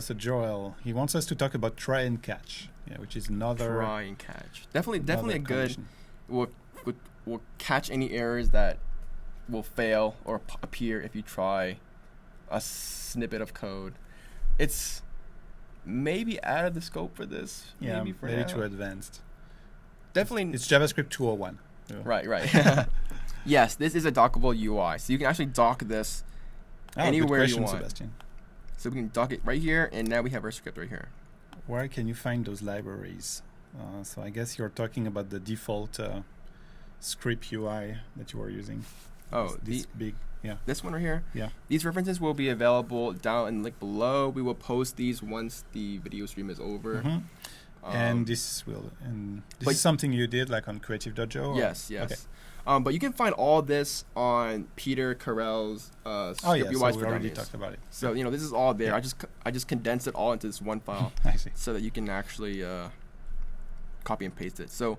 So Joel, he wants us to talk about try and catch, which is another Try and catch. Definitely a good. condition. Will catch any errors that will fail or appear if you try a snippet of code. It's maybe out of the scope for this. Yeah, maybe for maybe now. too advanced. Definitely. It's JavaScript 201. Right. Yes, this is a dockable UI, so you can actually dock this anywhere good you question, want. Sebastian. So we can dock it right here, and now we have our script right here. Where can you find those libraries? So I guess you're talking about the default script UI that you are using. Oh, this big, this one right here. yeah. These references will be available down in the link below. We will post these once the video stream is over. Mhm. And this is something you did like on Creative.jo? or- Yes. Okay. But you can find all this on Peter Carell's script Oh yeah, UIs so we for already Dummies. talked about it. So this is all there. Yeah. I just condensed it all into this one file I see. so that you can actually copy and paste it. So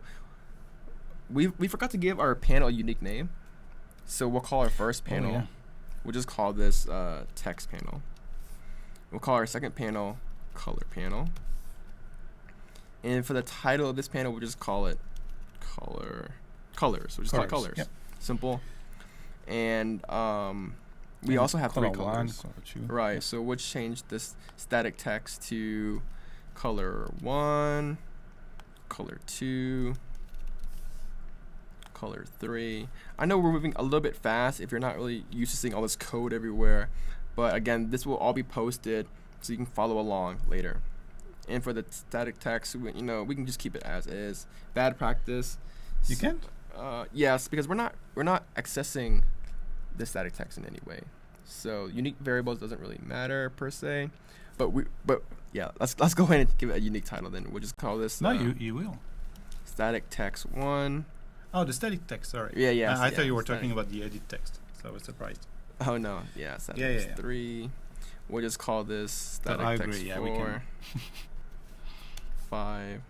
we forgot to give our panel a unique name. So we'll call our first panel. yeah. We'll just call this text panel. We'll call our second panel color panel. And for the title of this panel, we'll just call it colors. We'll just call it colors. Yep. Simple. And we also have three color one, colors. color two. Right. So we'll change this static text to color 1, color 2, color 3. I know we're moving a little bit fast if you're not really used to seeing all this code everywhere, but again, this will all be posted so you can follow along later. And for the static text, we can just keep it as is. Bad practice. You can? Yes, because we're not accessing the static text in any way. So unique variables doesn't really matter per se, but yeah, let's go ahead and give it a unique title. Then we'll just call this. No, you will. Static text 1. Oh, the static text. Sorry. Yeah. I thought you were talking about the edit text, so I was surprised. Oh no, yeah, static text 3. We'll just call this static I text agree. 4. We can. 5,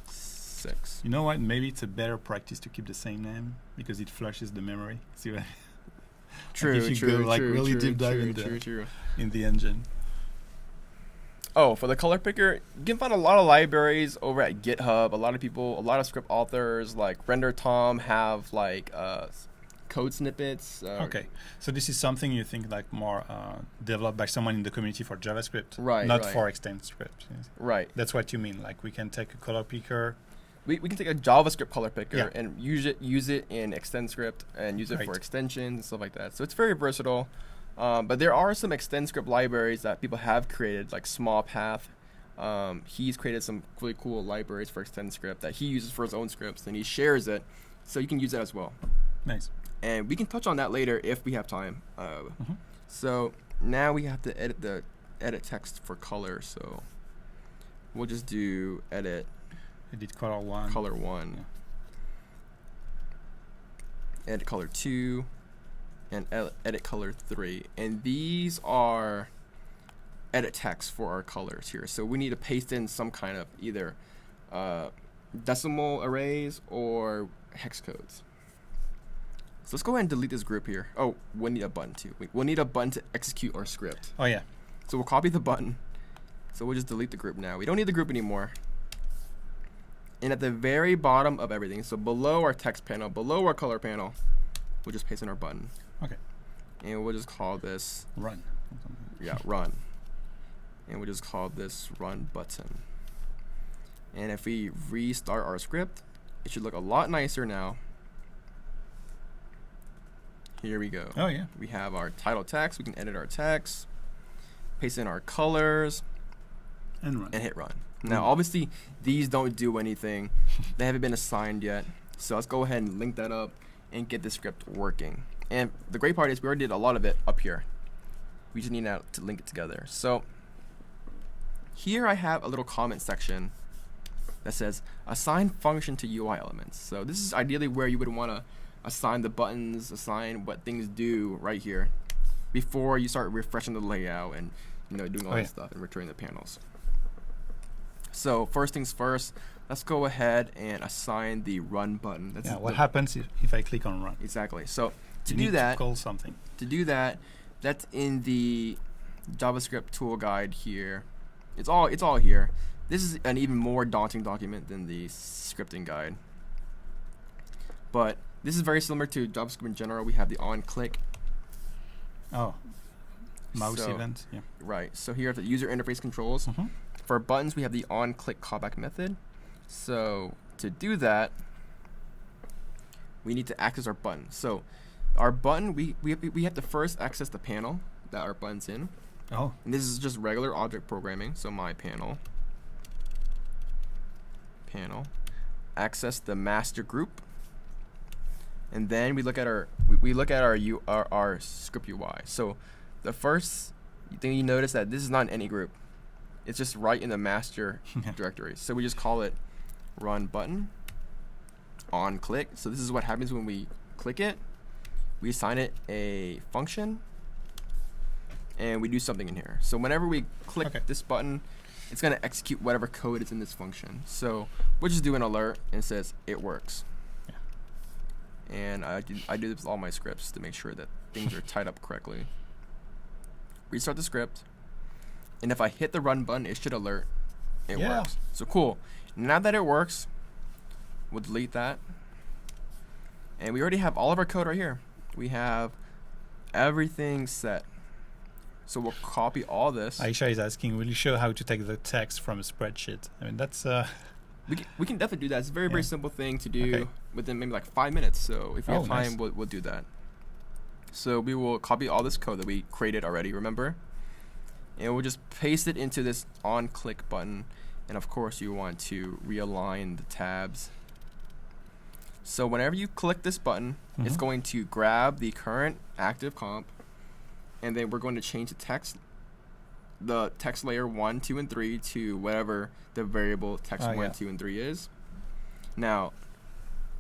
6. You know what? Maybe it's a better practice to keep the same name because it flushes the memory. See what? True, if you go, really deep dive in the engine. Oh, for the color picker, you can find a lot of libraries over at GitHub. A lot of script authors like RenderTom have like code snippets. Okay, so this is something you think like more developed by someone in the community for JavaScript, Right, not right. for ExtendScript. Yes. Right. That's what you mean. Like we can take a color picker. We can take a JavaScript color picker Yeah. and use it in ExtendScript and use it for Right. extensions and stuff like that. So it's very versatile. But there are some ExtendScript libraries that people have created, like SmallPath. He's created some really cool libraries for ExtendScript that he uses for his own scripts, and he shares it, so you can use that as well. Nice. And we can touch on that later if we have time. So now we have to edit text for color. So we'll just do edit Edit color 1. color 1, edit color 2, and edit color 3. And these are edit text for our colors here. So we need to paste in some kind of either decimal arrays or hex codes. So let's go ahead and delete this group here. Oh, we'll need a button too. We'll need a button to execute our script. Oh yeah. So we'll copy the button. So we'll just delete the group now. We don't need the group anymore. And at the very bottom of everything, so below our text panel, below our color panel, we'll just paste in our button. Okay. And we'll just call this, Run. run. And we'll just call this run button. And if we restart our script, it should look a lot nicer now. Here we go. Oh yeah. We have our title text. We can edit our text, paste in our colors, And run. and hit run. Now, obviously, these don't do anything. They haven't been assigned yet. So let's go ahead and link that up and get the script working. And the great part is we already did a lot of it up here. We just need now to link it together. So here I have a little comment section that says assign function to UI elements. So this is ideally where you would want to assign the buttons, assign what things do right here before you start refreshing the layout and doing all this stuff and returning the panels. So first things first, let's go ahead and assign the run button. That's what happens if I click on run? Exactly. So to you do need that, to call something. To do that, that's in the JavaScript tool guide here. It's all here. This is an even more daunting document than the scripting guide. But this is very similar to JavaScript in general. We have the on-click. Oh, mouse event. Yeah. Right. So here are the user interface controls. For buttons, we have the on-click callback method. So to do that, we need to access our button. So our button, we have to first access the panel that our button's in. Oh. And this is just regular object programming. So my panel. Access the master group. And then we look at our script UI. So the first thing you notice that this is not in any group. It's just right in the master directory. So we just call it run button on click. So this is what happens when we click it. We assign it a function and we do something in here. So whenever we click this button, it's going to execute whatever code is in this function. So we'll just do an alert and it says it works. Yeah. And I do this with all my scripts to make sure that things are tied up correctly. Restart the script. And if I hit the run button, it should alert. It works. So cool. Now that it works, we'll delete that. And we already have all of our code right here. We have everything set. So we'll copy all this. Aisha is asking, will you show how to take the text from a spreadsheet? I mean, that's... We can definitely do that. It's a very, very simple thing to do within maybe like 5 minutes. So if we have time, we'll do that. So we will copy all this code that we created already, remember? And we'll just paste it into this on-click button. And of course, you want to realign the tabs. So whenever you click this button, it's going to grab the current active comp. And then we're going to change the text layer 1, 2, and 3 to whatever the variable text 1, 2, and 3 is. Now,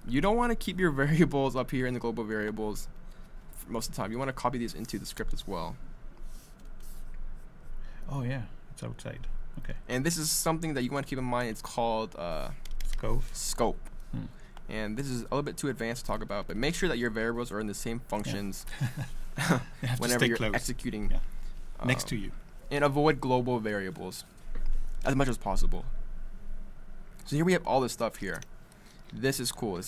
you don't want to keep your variables up here in the global variables most of the time. You want to copy these into the script as well. Oh yeah, it's outside. Okay. And this is something that you want to keep in mind. It's called scope. And this is a little bit too advanced to talk about, but make sure that your variables are in the same functions whenever you're executing next to you. And avoid global variables as much as possible. So here we have all this stuff here. This is cool.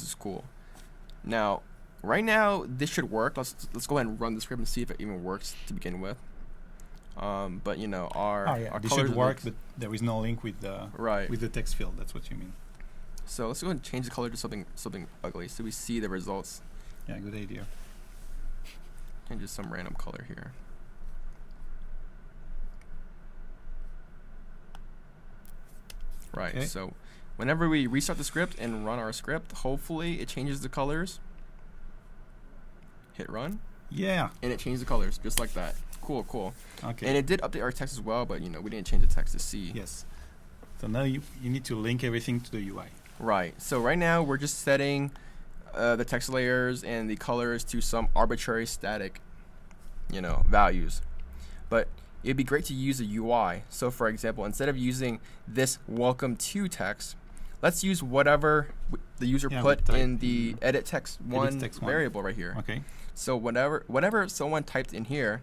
Now, right now, this should work. Let's go ahead and run the script and see if it even works to begin with. But our this colors should work, but there is no link with the with the text field. That's what you mean. So let's go ahead and change the color to something ugly so we see the results. Yeah, good idea. And just some random color here. Right. So whenever we restart the script and run our script, hopefully it changes the colors. Hit run. Yeah. And it changed the colors just like that. Cool. Okay. And it did update our text as well, but we didn't change the text to see. Yes. So now you need to link everything to the UI. Right. So right now we're just setting the text layers and the colors to some arbitrary static, values. But it'd be great to use a UI. So for example, instead of using this welcome to text, let's use whatever the user put in the edit text one variable right here. Okay. So whatever someone typed in here,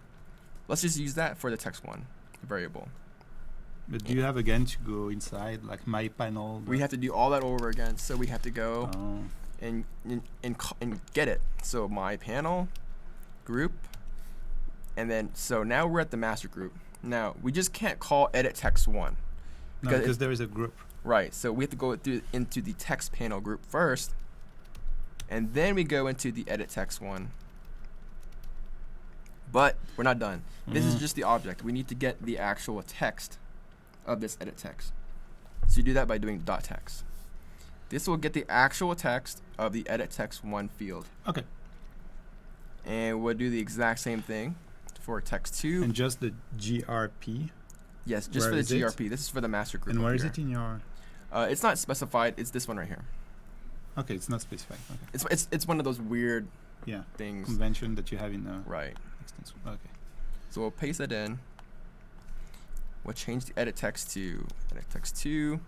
let's just use that for the text one variable. But do you have again to go inside like my panel? We have to do all that over again. So we have to go and get it. So my panel group, and then so now we're at the master group. Now we just can't call edit text one because there is a group. Right. So we have to go into the text panel group first, and then we go into the edit text one. But we're not done. This is just the object. We need to get the actual text of this edit text. So you do that by doing dot text. This will get the actual text of the edit text 1 field. Okay. And we'll do the exact same thing for text 2. And just the GRP. Yes, just for the GRP. This is for the master group. And where is it in your? It's not specified. It's this one right here. Okay, it's not specified. Okay. It's one of those weird Yeah. things. Convention that you have in Right. Okay. So we'll paste it in. We'll change the edit text to edit text 2,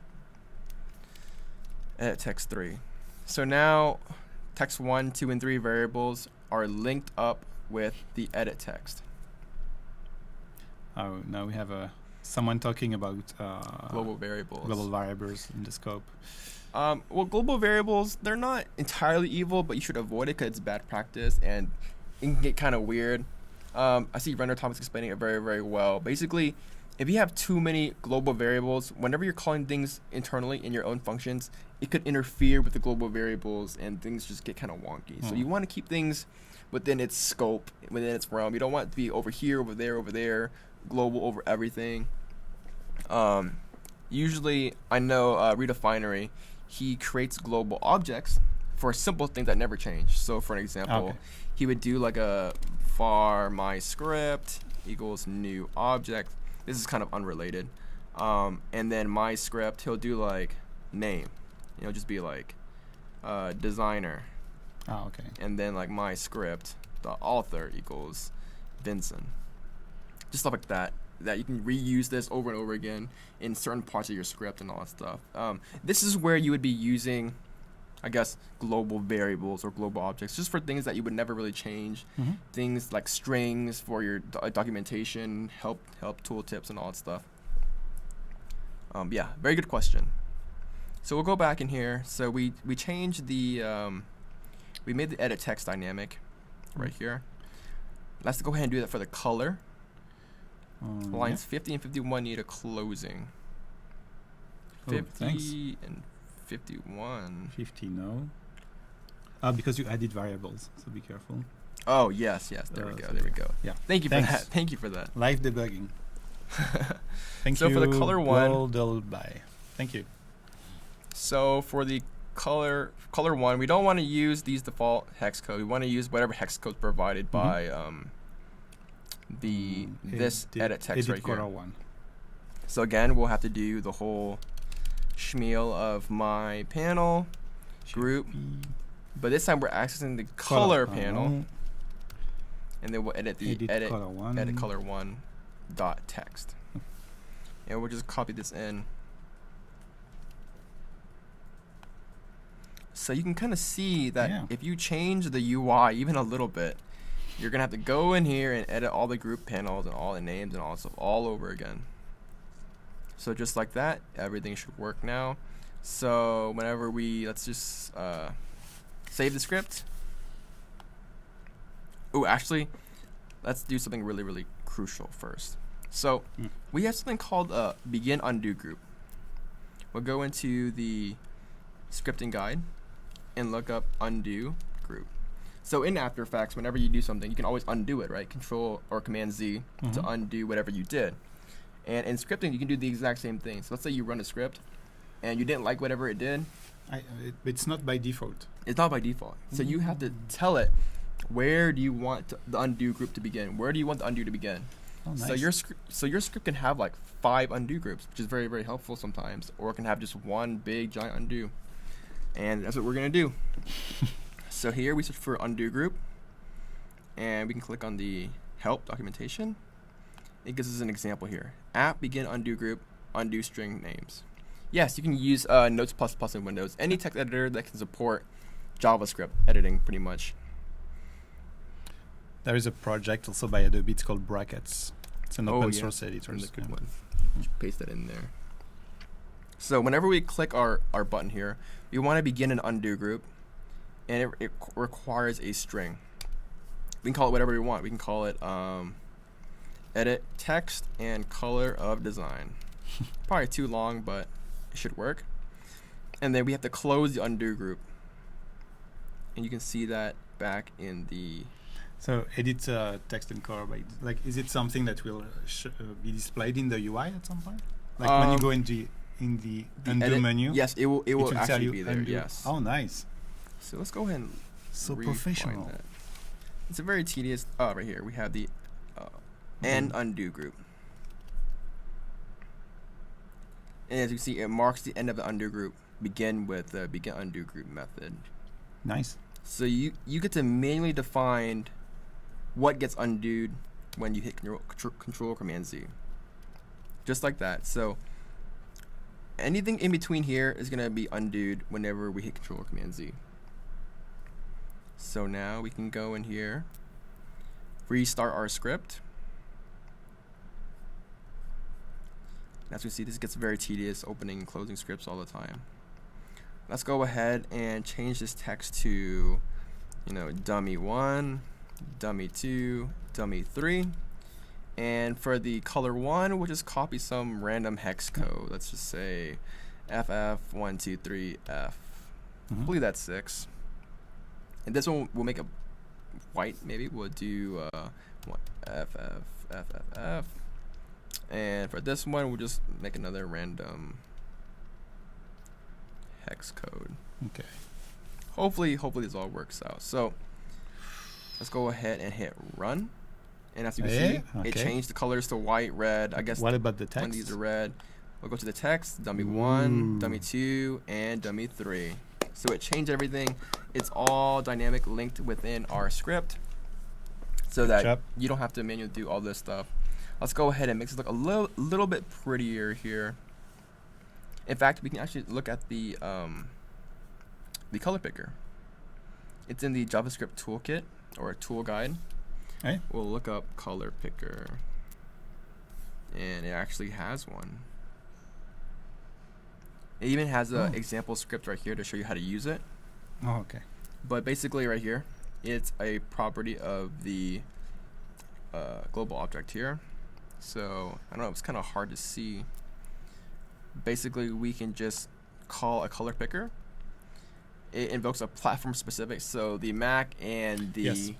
edit text 3. So now text 1, 2, and 3 variables are linked up with the edit text. Oh, now we have someone talking about Global variables. global variables in the scope. Well, global variables, they're not entirely evil, but you should avoid it because it's bad practice and it can get kind of weird. I see Render Thomas explaining it very, very well. Basically, if you have too many global variables, whenever you're calling things internally in your own functions, it could interfere with the global variables and things just get kind of wonky. So you want to keep things within its scope, within its realm. You don't want it to be over here, over there, global over everything. Usually, I know Redefinery, he creates global objects for simple things that never change. So for an example, he would do like a var my script equals new object. This is kind of unrelated. And then my script, he'll do like name. You know, just be like designer. Oh, okay. And then like my script, the author equals Vincent. Just stuff like that. That you can reuse this over and over again in certain parts of your script and all that stuff. This is where you would be using, I guess, global variables or global objects just for things that you would never really change. Things like strings for your documentation, help tooltips and all that stuff. Yeah, very good question. So we'll go back in here. So we changed the, we made the edit text dynamic right here. Let's go ahead and do that for the color. Lines 50 and 51 need a closing. 50 and 51. 50, no. Because you added variables, so be careful. Oh, yes. There we go. Yeah. Thank you for that. Thank you for that. Live debugging. Thank you. So for the color one. Thank you. So for the color one, we don't want to use these default hex code. We want to use whatever hex code provided by this edit text right here. One. So again, we'll have to do the whole schmeal of my panel group, but this time we're accessing the color panel, and then we'll edit the edit color one dot text, and we'll just copy this in. So you can kind of see that if you change the UI even a little bit, you're going to have to go in here and edit all the group panels and all the names and all that stuff all over again. So just like that, everything should work now. So whenever let's just save the script. Oh, actually, let's do something really, really crucial first. So we have something called a begin undo group. We'll go into the scripting guide and look up undo group. So in After Effects, whenever you do something, you can always undo it, right? Control or Command Z to undo whatever you did. And in scripting, you can do the exact same thing. So let's say you run a script and you didn't like whatever it did. It's not by default. It's not by default. So you have to tell it, where do you want the undo group to begin? Where do you want the undo to begin? Oh, nice. So your script can have like 5 undo groups, which is very, very helpful sometimes. Or it can have just one big giant undo. And that's what we're going to do. So here we search for undo group, and we can click on the help documentation. It gives us an example here. App begin undo group, undo string names. Yes, you can use Notes++ in Windows. Any text editor that can support JavaScript editing, pretty much. There is a project also by Adobe. It's called Brackets. It's an open source editor. That's a good one. Just paste that in there. So whenever we click our button here, we want to begin an undo group, and it requires a string. We can call it whatever we want. We can call it edit text and color of design. Probably too long, but it should work. And then we have to close the undo group. And you can see that back in the So edit text and color by like, is it something that will be displayed in the UI at some point? Like when you go in the undo edit menu? Yes, it will will tell actually you be there. undo. Yes. Oh, nice. So let's go ahead and So refine professional. that. It's a very tedious. Right here we have the and undo group, and as you see, it marks the end of the undo group. Begin with the begin undo group method. Nice. So you get to manually define what gets undoed when you hit Control Command Z, just like that. So anything in between here is gonna be undoed whenever we hit Control Command Z. So now we can go in here, restart our script. As we see, this gets very tedious, opening and closing scripts all the time. Let's go ahead and change this text to, dummy 1, dummy 2, dummy 3. And for the color 1, we'll just copy some random hex code. Let's just say FF123F. I believe that's 6. And this one we'll make a white, maybe. We'll do FF. And for this one, we'll just make another random hex code. Okay. Hopefully this all works out. So let's go ahead and hit run. And as you can see, it changed the colors to white, red. I guess. What about the text? When these are red, we'll go to the text, dummy 1, dummy 2, and dummy 3. So it changed everything. It's all dynamic linked within our script, so that you don't have to manually do all this stuff. Let's go ahead and make this look a little bit prettier here. In fact, we can actually look at the color picker. It's in the JavaScript Toolkit or tool guide. Right. We'll look up color picker, and it actually has one. It even has an example script right here to show you how to use it. Oh, okay. But basically right here, it's a property of the global object here. So, I don't know, it's kind of hard to see. Basically, we can just call a color picker. It invokes a platform specific, so the Mac and the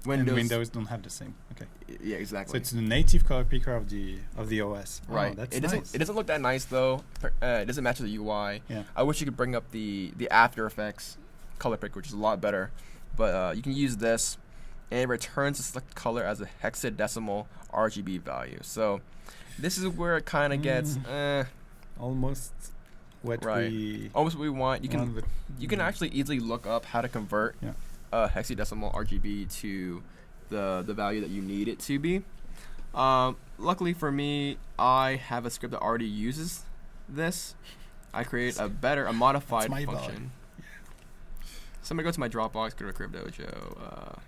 Windows don't have the same. Okay. Yeah, exactly. So it's the native color picker of the OS. Right. Oh, that's it nice. doesn't look that nice though. It doesn't match the UI. Yeah. I wish you could bring up the After Effects color picker, which is a lot better. But you can use this, and it returns the select color as a hexadecimal RGB value. So this is where it kind of gets almost what we almost what we want. You can actually easily look up how to convert hexadecimal RGB to the value that you need it to be. Luckily for me, I have a script that already uses this. I created a modified function. So I'm gonna go to my Dropbox, go to Creative Dojo.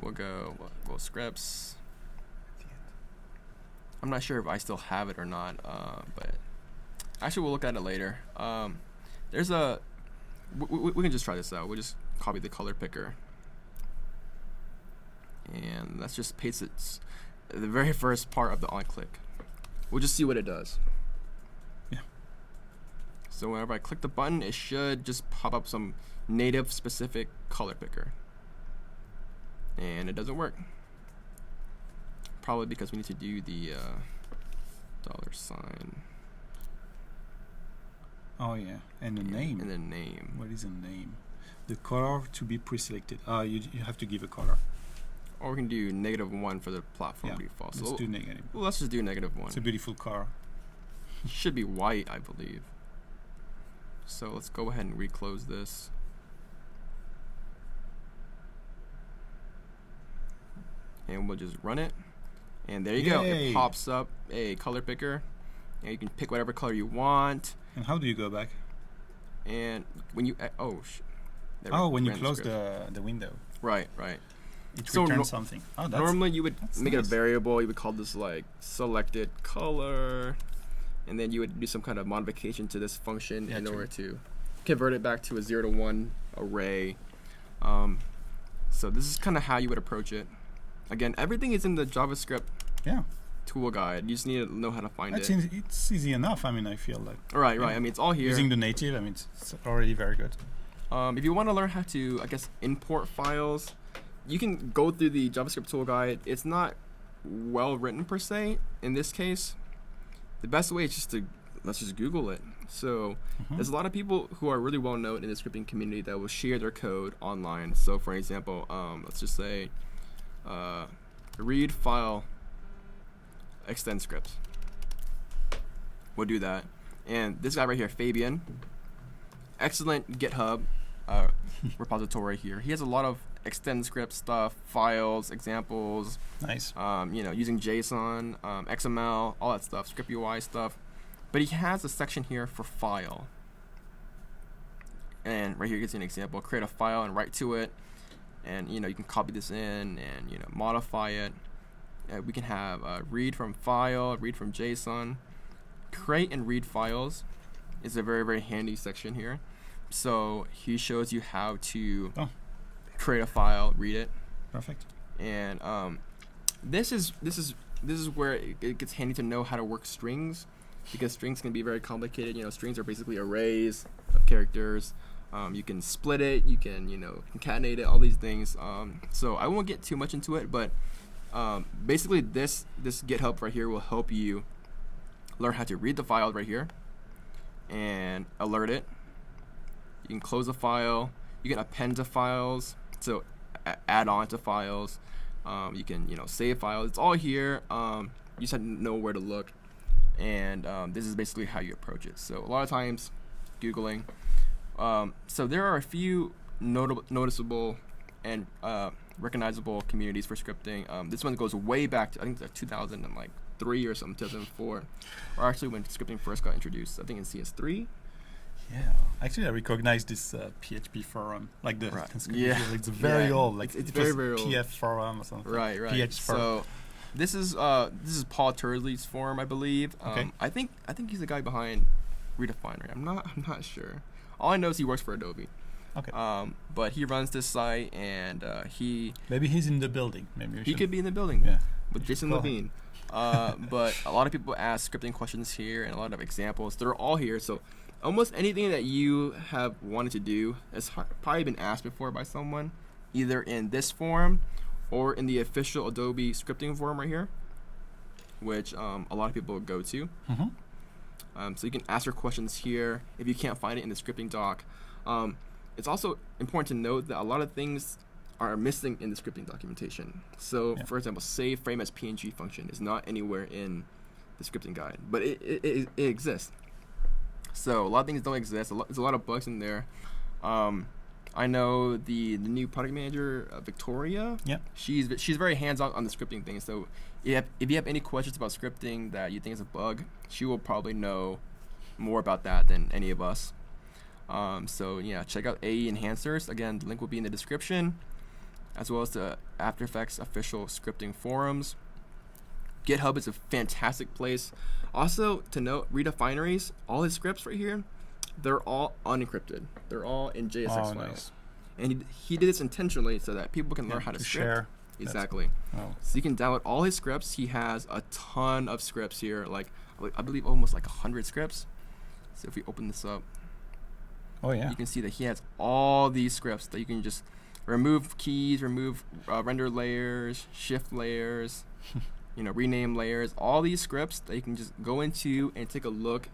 We'll go scripts. I'm not sure if I still have it or not, but actually we'll look at it later. There's we can just try this out. We'll just copy the color picker, and let's just paste it the very first part of the on click. We'll just see what it does. Yeah. So whenever I click the button, it should just pop up some native specific color picker, and it doesn't work. Probably because we need to do the $. Oh yeah, and the name. And the name. What is a name? The color to be pre-selected. You have to give a color. Or we can do -1 for the platform default. Let's do negative. Well, let's just do -1. It's a beautiful color. Should be white, I believe. So let's go ahead and reclose this. And we'll just run it. And there you go. It pops up a color picker. And you can pick whatever color you want. And how do you go back? And when you when you close the window. Right. It returns something. Oh, normally you would make it a nice. variable. You would call this like selected color, and then you would do some kind of modification to this function in order to convert it back to a 0 to 1 array. So this is kind of how you would approach it. Again, everything is in the JavaScript tool guide. You just need to know how to find it. It's easy enough. I mean, I feel like. Right. I mean, it's all here. Using the native, I mean, it's already very good. If you want to learn how to, I guess, import files, you can go through the JavaScript tool guide. It's not well written per se. In this case, the best way is just to let's just Google it. So there's a lot of people who are really well known in the scripting community that will share their code online. So for example, let's just say read file ExtendScript. We'll do that. And this guy right here, Fabian, excellent GitHub repository here. He has a lot of ExtendScript stuff, files, examples. Nice. Using JSON, XML, all that stuff, script UI stuff. But he has a section here for file. And right here gives you an example. Create a file and write to it. And, you can copy this in and, modify it. We can have read from file, read from JSON. Create and read files is a very, very handy section here. So he shows you how to create a file, read it. Perfect. And this is where it gets handy to know how to work strings, because strings can be very complicated. Strings are basically arrays of characters. You can split it, you can concatenate it, all these things. So I won't get too much into it, but basically this GitHub right here will help you learn how to read the file right here and alert it. You can close a file, you can append to files, so add on to files. You can save files. It's all here. You just have to know where to look, and this is basically how you approach it. So a lot of times Googling. So there are a few noticeable and recognizable communities for scripting. This one goes way back to, I think, 2003 or something, 2004, or actually when scripting first got introduced. I think in CS3. Yeah, actually, I recognize this PHP forum, like the Right. it's very old, like it's it very, was very old. PF forum or something. Right. PH forum. So this is Paul Turley's forum, I believe. Okay. I think he's the guy behind Redefinery. I'm not sure. All I know is he works for Adobe. Okay. But he runs this site, and Maybe he's in the building. Maybe he could be in the building. Yeah. With Jason call Levine. But a lot of people ask scripting questions here, and a lot of examples. They're all here. So almost anything that you have wanted to do has probably been asked before by someone, either in this forum or in the official Adobe scripting forum right here, which a lot of people go to. So you can ask your questions here if you can't find it in the scripting doc. It's also important to note that a lot of things are missing in the scripting documentation. So, for example, save frame as PNG function is not anywhere in the scripting guide, but it exists. So a lot of things don't exist. There's a lot of bugs in there. I know the new product manager, Victoria. Yeah. She's very hands-on on the scripting thing. So if you have any questions about scripting that you think is a bug, she will probably know more about that than any of us. So yeah, check out AE Enhancers. Again, the link will be in the description, as well as the After Effects official scripting forums. GitHub is a fantastic place. Also, to note, Redefineries, all his scripts right here, they're all unencrypted. They're all in JSX files. Nice. And he did this intentionally so that people can learn how to script. Share. Exactly. So you can download all his scripts. He has a ton of scripts here, like I believe almost like 100 scripts. So if we open this up, you can see that he has all these scripts that you can just remove keys, remove render layers, shift layers, rename layers, all these scripts that you can just go into and take a look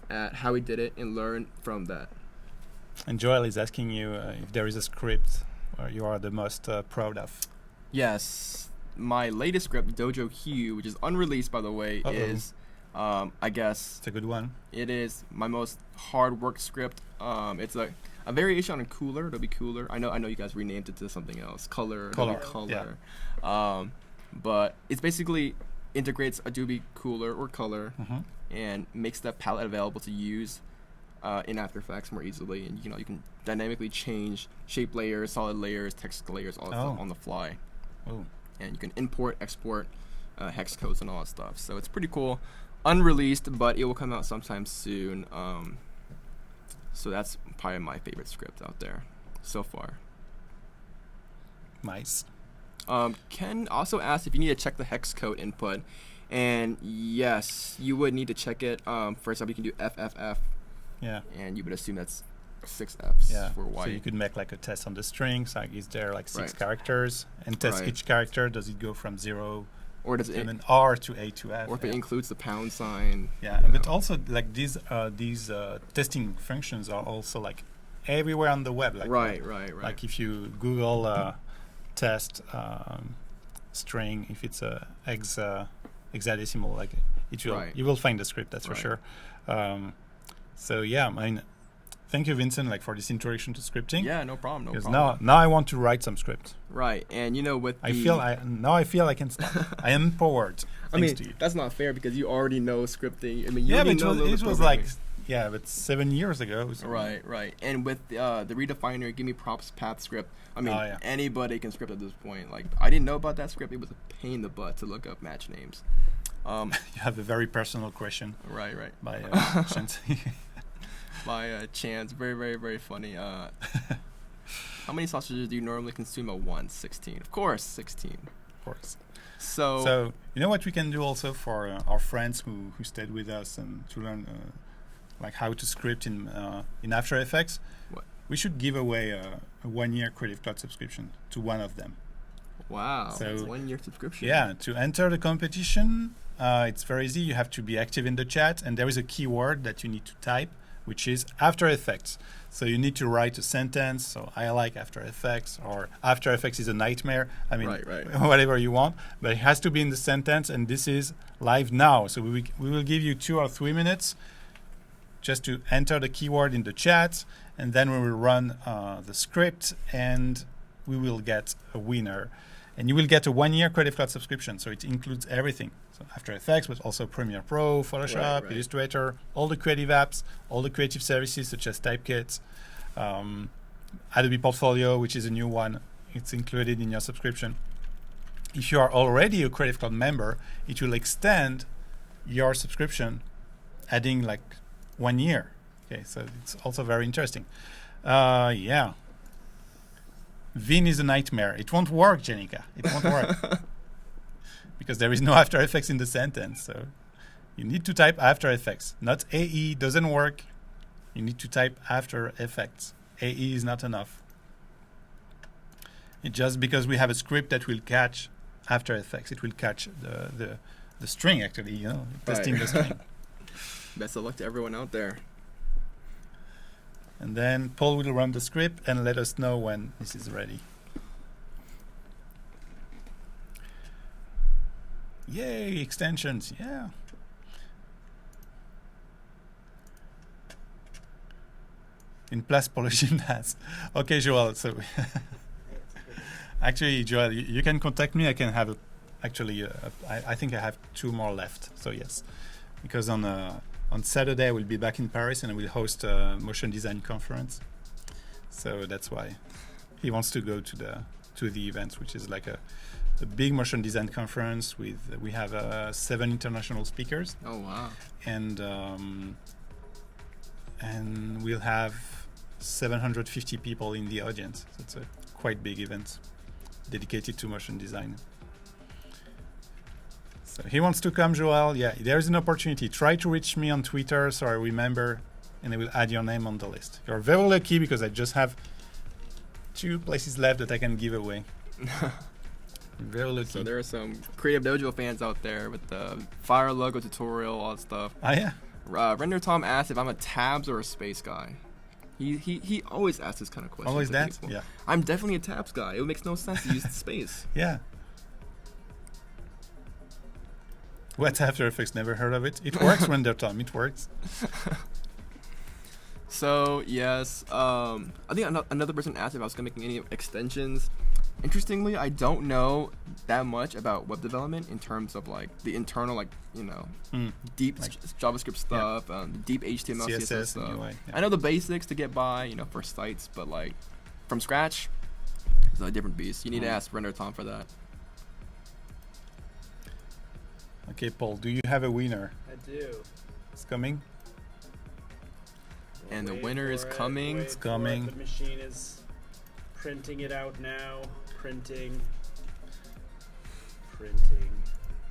at how he did it and learn from that. And Joel is asking you if there is a script you are the most proud of. Yes, my latest script, Dojo Q, which is unreleased by the way, is I guess it's a good one. It is my most hard work script. It's a variation on Cooler. It'll be Cooler. I know you guys renamed it to something else. Color. Yeah. But it's basically integrates Adobe Cooler or Color and makes that palette available to use in After Effects more easily. And you can dynamically change shape layers, solid layers, text layers, all that stuff on the fly. And you can import, export hex codes and all that stuff. So it's pretty cool. Unreleased, but it will come out sometime soon. So that's probably my favorite script out there so far. Nice. Ken also asked if you need to check the hex code input, and yes, you would need to check it. For example, you can do FFF, Yeah. and you would assume that's 6 Fs Yeah. for white. So you could make like a test on the strings. Like, is there like 6 Right. characters? And test Right. each character. Does it go from 0 or does to it, an R to A to F? or if it Yeah. includes the pound sign. Yeah, you but know. also like these testing functions are also like everywhere on the web. Like Right. Like if you Google test string, if it's a hexadecimal, like it will Right. you will find the script. That's for Right. sure. So yeah, I mean, thank you, Vincent, like for this introduction to scripting. Yeah, no problem. No Because problem. now I want to write some script. Right, and you know, with the, I feel I can start. I am empowered. I mean, Thanks to you. that's not fair because you already know scripting. I mean, you Yeah, already but know a little it bit was like programming. yeah, but 7 years ago. So Right. And with the redefiner, give me props path script. I mean, Oh, yeah. anybody can script at this point. Like, I didn't know about that script. It was a pain in the butt to look up match names. You have a very personal question Right. by Chance. By chance, very funny. How many sausages do you normally consume at once? 16. Of course, 16. Of course. So, So you know what we can do also for our friends who stayed with us and to learn like how to script in After Effects. What? We should give away a 1-year Creative Cloud subscription to one of them. wow, So, it's 1 year subscription. Yeah, to enter the competition, it's very easy. You have to be active in the chat, and there is a keyword that you need to type, which is After Effects. So you need to write a sentence. So I like After Effects, or After Effects is a nightmare. I mean, Right. whatever you want, but it has to be in the sentence. And this is live now. So we will give you 2 or 3 minutes just to enter the keyword in the chat, and then we will run the script, and we will get a winner. And you will get a 1-year Creative Cloud subscription. So it includes everything. So After Effects, but also Premiere Pro, Photoshop, Right. Illustrator, all the creative apps, all the creative services such as Typekit, Adobe Portfolio, which is a new one. It's included in your subscription. If you are already a Creative Cloud member, it will extend your subscription, adding like 1 year. Okay, so it's also very interesting. Yeah. Vin is a nightmare. It won't work, Jenica. It won't work. Because there is no After Effects in the sentence. So you need to type After Effects. Not AE doesn't work. You need to type After Effects. AE is not enough. It's just because we have a script that will catch After Effects. It will catch the string, actually, you know, testing the string. Best of luck to everyone out there. And then Paul will run the script and let us know when this is ready. Yay, extensions, yeah. In place pour le gymnase. Okay, Joel, so actually, Joel, you can contact me. I can have I think I have 2 more left. So yes, because on Saturday I will be back in Paris and I will host a motion design conference. So that's why he wants to go to the event, which is like a big motion design conference we have 7 international speakers. Oh wow! And we'll have 750 people in the audience. So it's a quite big event dedicated to motion design. So he wants to come, Joel. Yeah, there's an opportunity. Try to reach me on Twitter so I remember, and I will add your name on the list. You're very lucky because I just have 2 places left that I can give away. Very lucky. So there are some Creative Dojo fans out there with the Fire logo tutorial, all that stuff. Ah, yeah. Render Tom asked if I'm a tabs or a space guy. He always asks this kind of question. Always that? Yeah. I'm definitely a tabs guy. It makes no sense to use space. Yeah. What's After Effects? Never heard of it. It works, Render Tom. It works. So yes, I think another person asked if I was gonna make any extensions. Interestingly, I don't know that much about web development in terms of like the internal, like deep Like, JavaScript stuff, deep HTML, CSS CSS stuff. and UI. Yeah. I know the basics to get by, for sites, but like from scratch, it's a different beast. You need to ask Render Tom for that. Okay, Paul, do you have a winner? I do. It's coming. And the Wait winner is for it, coming. wait It's for it. coming. The machine is printing it out now. Printing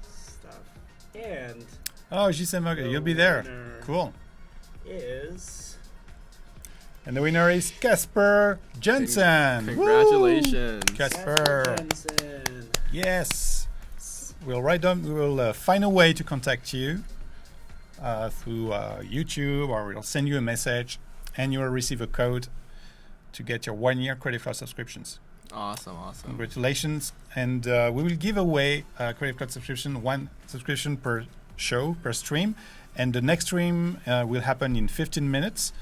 stuff. And Oh, JSM, okay, the you'll be there. winner Cool. is And the winner is Casper Jensen. Congratulations. Woo! Casper. Jensen. Yes. We'll write down. We will find a way to contact you through YouTube, or we'll send you a message, and you will receive a code to get your 1-year Creative Cloud subscriptions. Awesome. Congratulations. And we will give away a Creative Cloud subscription, 1 subscription per show, per stream. And the next stream will happen in 15 minutes.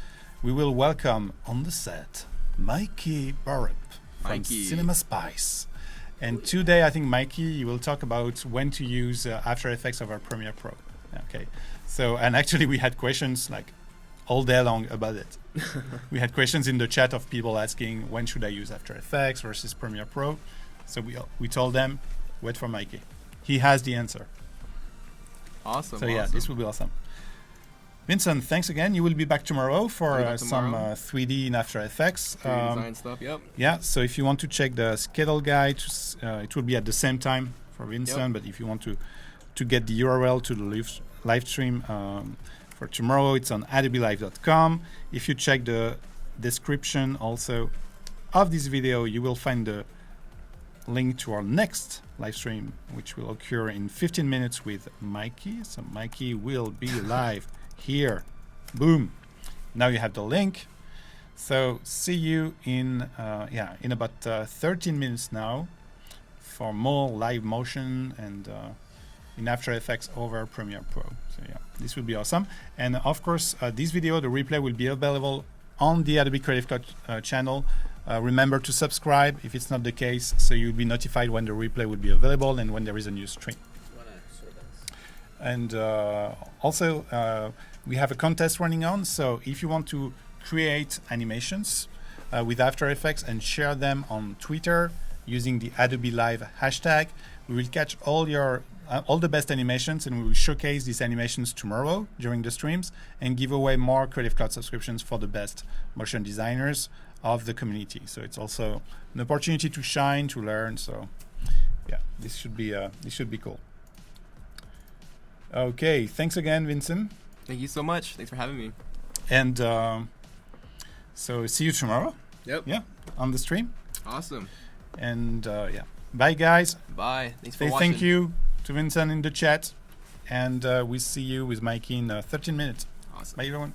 We will welcome on the set Mikey Barup from Mikey. Cinema Spice. And today, I think, Mikey, you will talk about when to use After Effects over Premiere Pro. Okay. So, and actually, we had questions like all day long about it. We had questions in the chat of people asking, when should I use After Effects versus Premiere Pro? So we told them, wait for Mikey. He has the answer. Awesome. So yeah, this will be awesome. Vincent, thanks again. You will be back tomorrow for some 3D in After Effects. 3D design stuff, yep. Yeah, so if you want to check the schedule guide, it will be at the same time for Vincent, but if you want to get the URL to the live stream for tomorrow, it's on adobelive.com. If you check the description also of this video, you will find the link to our next live stream, which will occur in 15 minutes with Mikey. So Mikey will be live here. Boom. Now you have the link. So see you in about 13 minutes now for more live motion and in After Effects over Premiere Pro. So yeah, this will be awesome. And of course, this video, the replay, will be available on the Adobe Creative Cloud channel. Remember to subscribe if it's not the case, so you'll be notified when the replay will be available and when there is a new stream. And also, we have a contest running on, so if you want to create animations with After Effects and share them on Twitter using the Adobe Live hashtag, we will catch all the best animations, and we will showcase these animations tomorrow during the streams and give away more Creative Cloud subscriptions for the best motion designers of the community. So it's also an opportunity to shine, to learn. So yeah, this should be cool. Okay, thanks again, Vincent. Thank you so much. Thanks for having me. And so see you tomorrow. Yep. Yeah, on the stream. Awesome. And yeah, bye guys. Bye. Thanks for Say watching. thank you to Vincent in the chat, and we see you with Mikey in 13 minutes. Awesome. Bye everyone.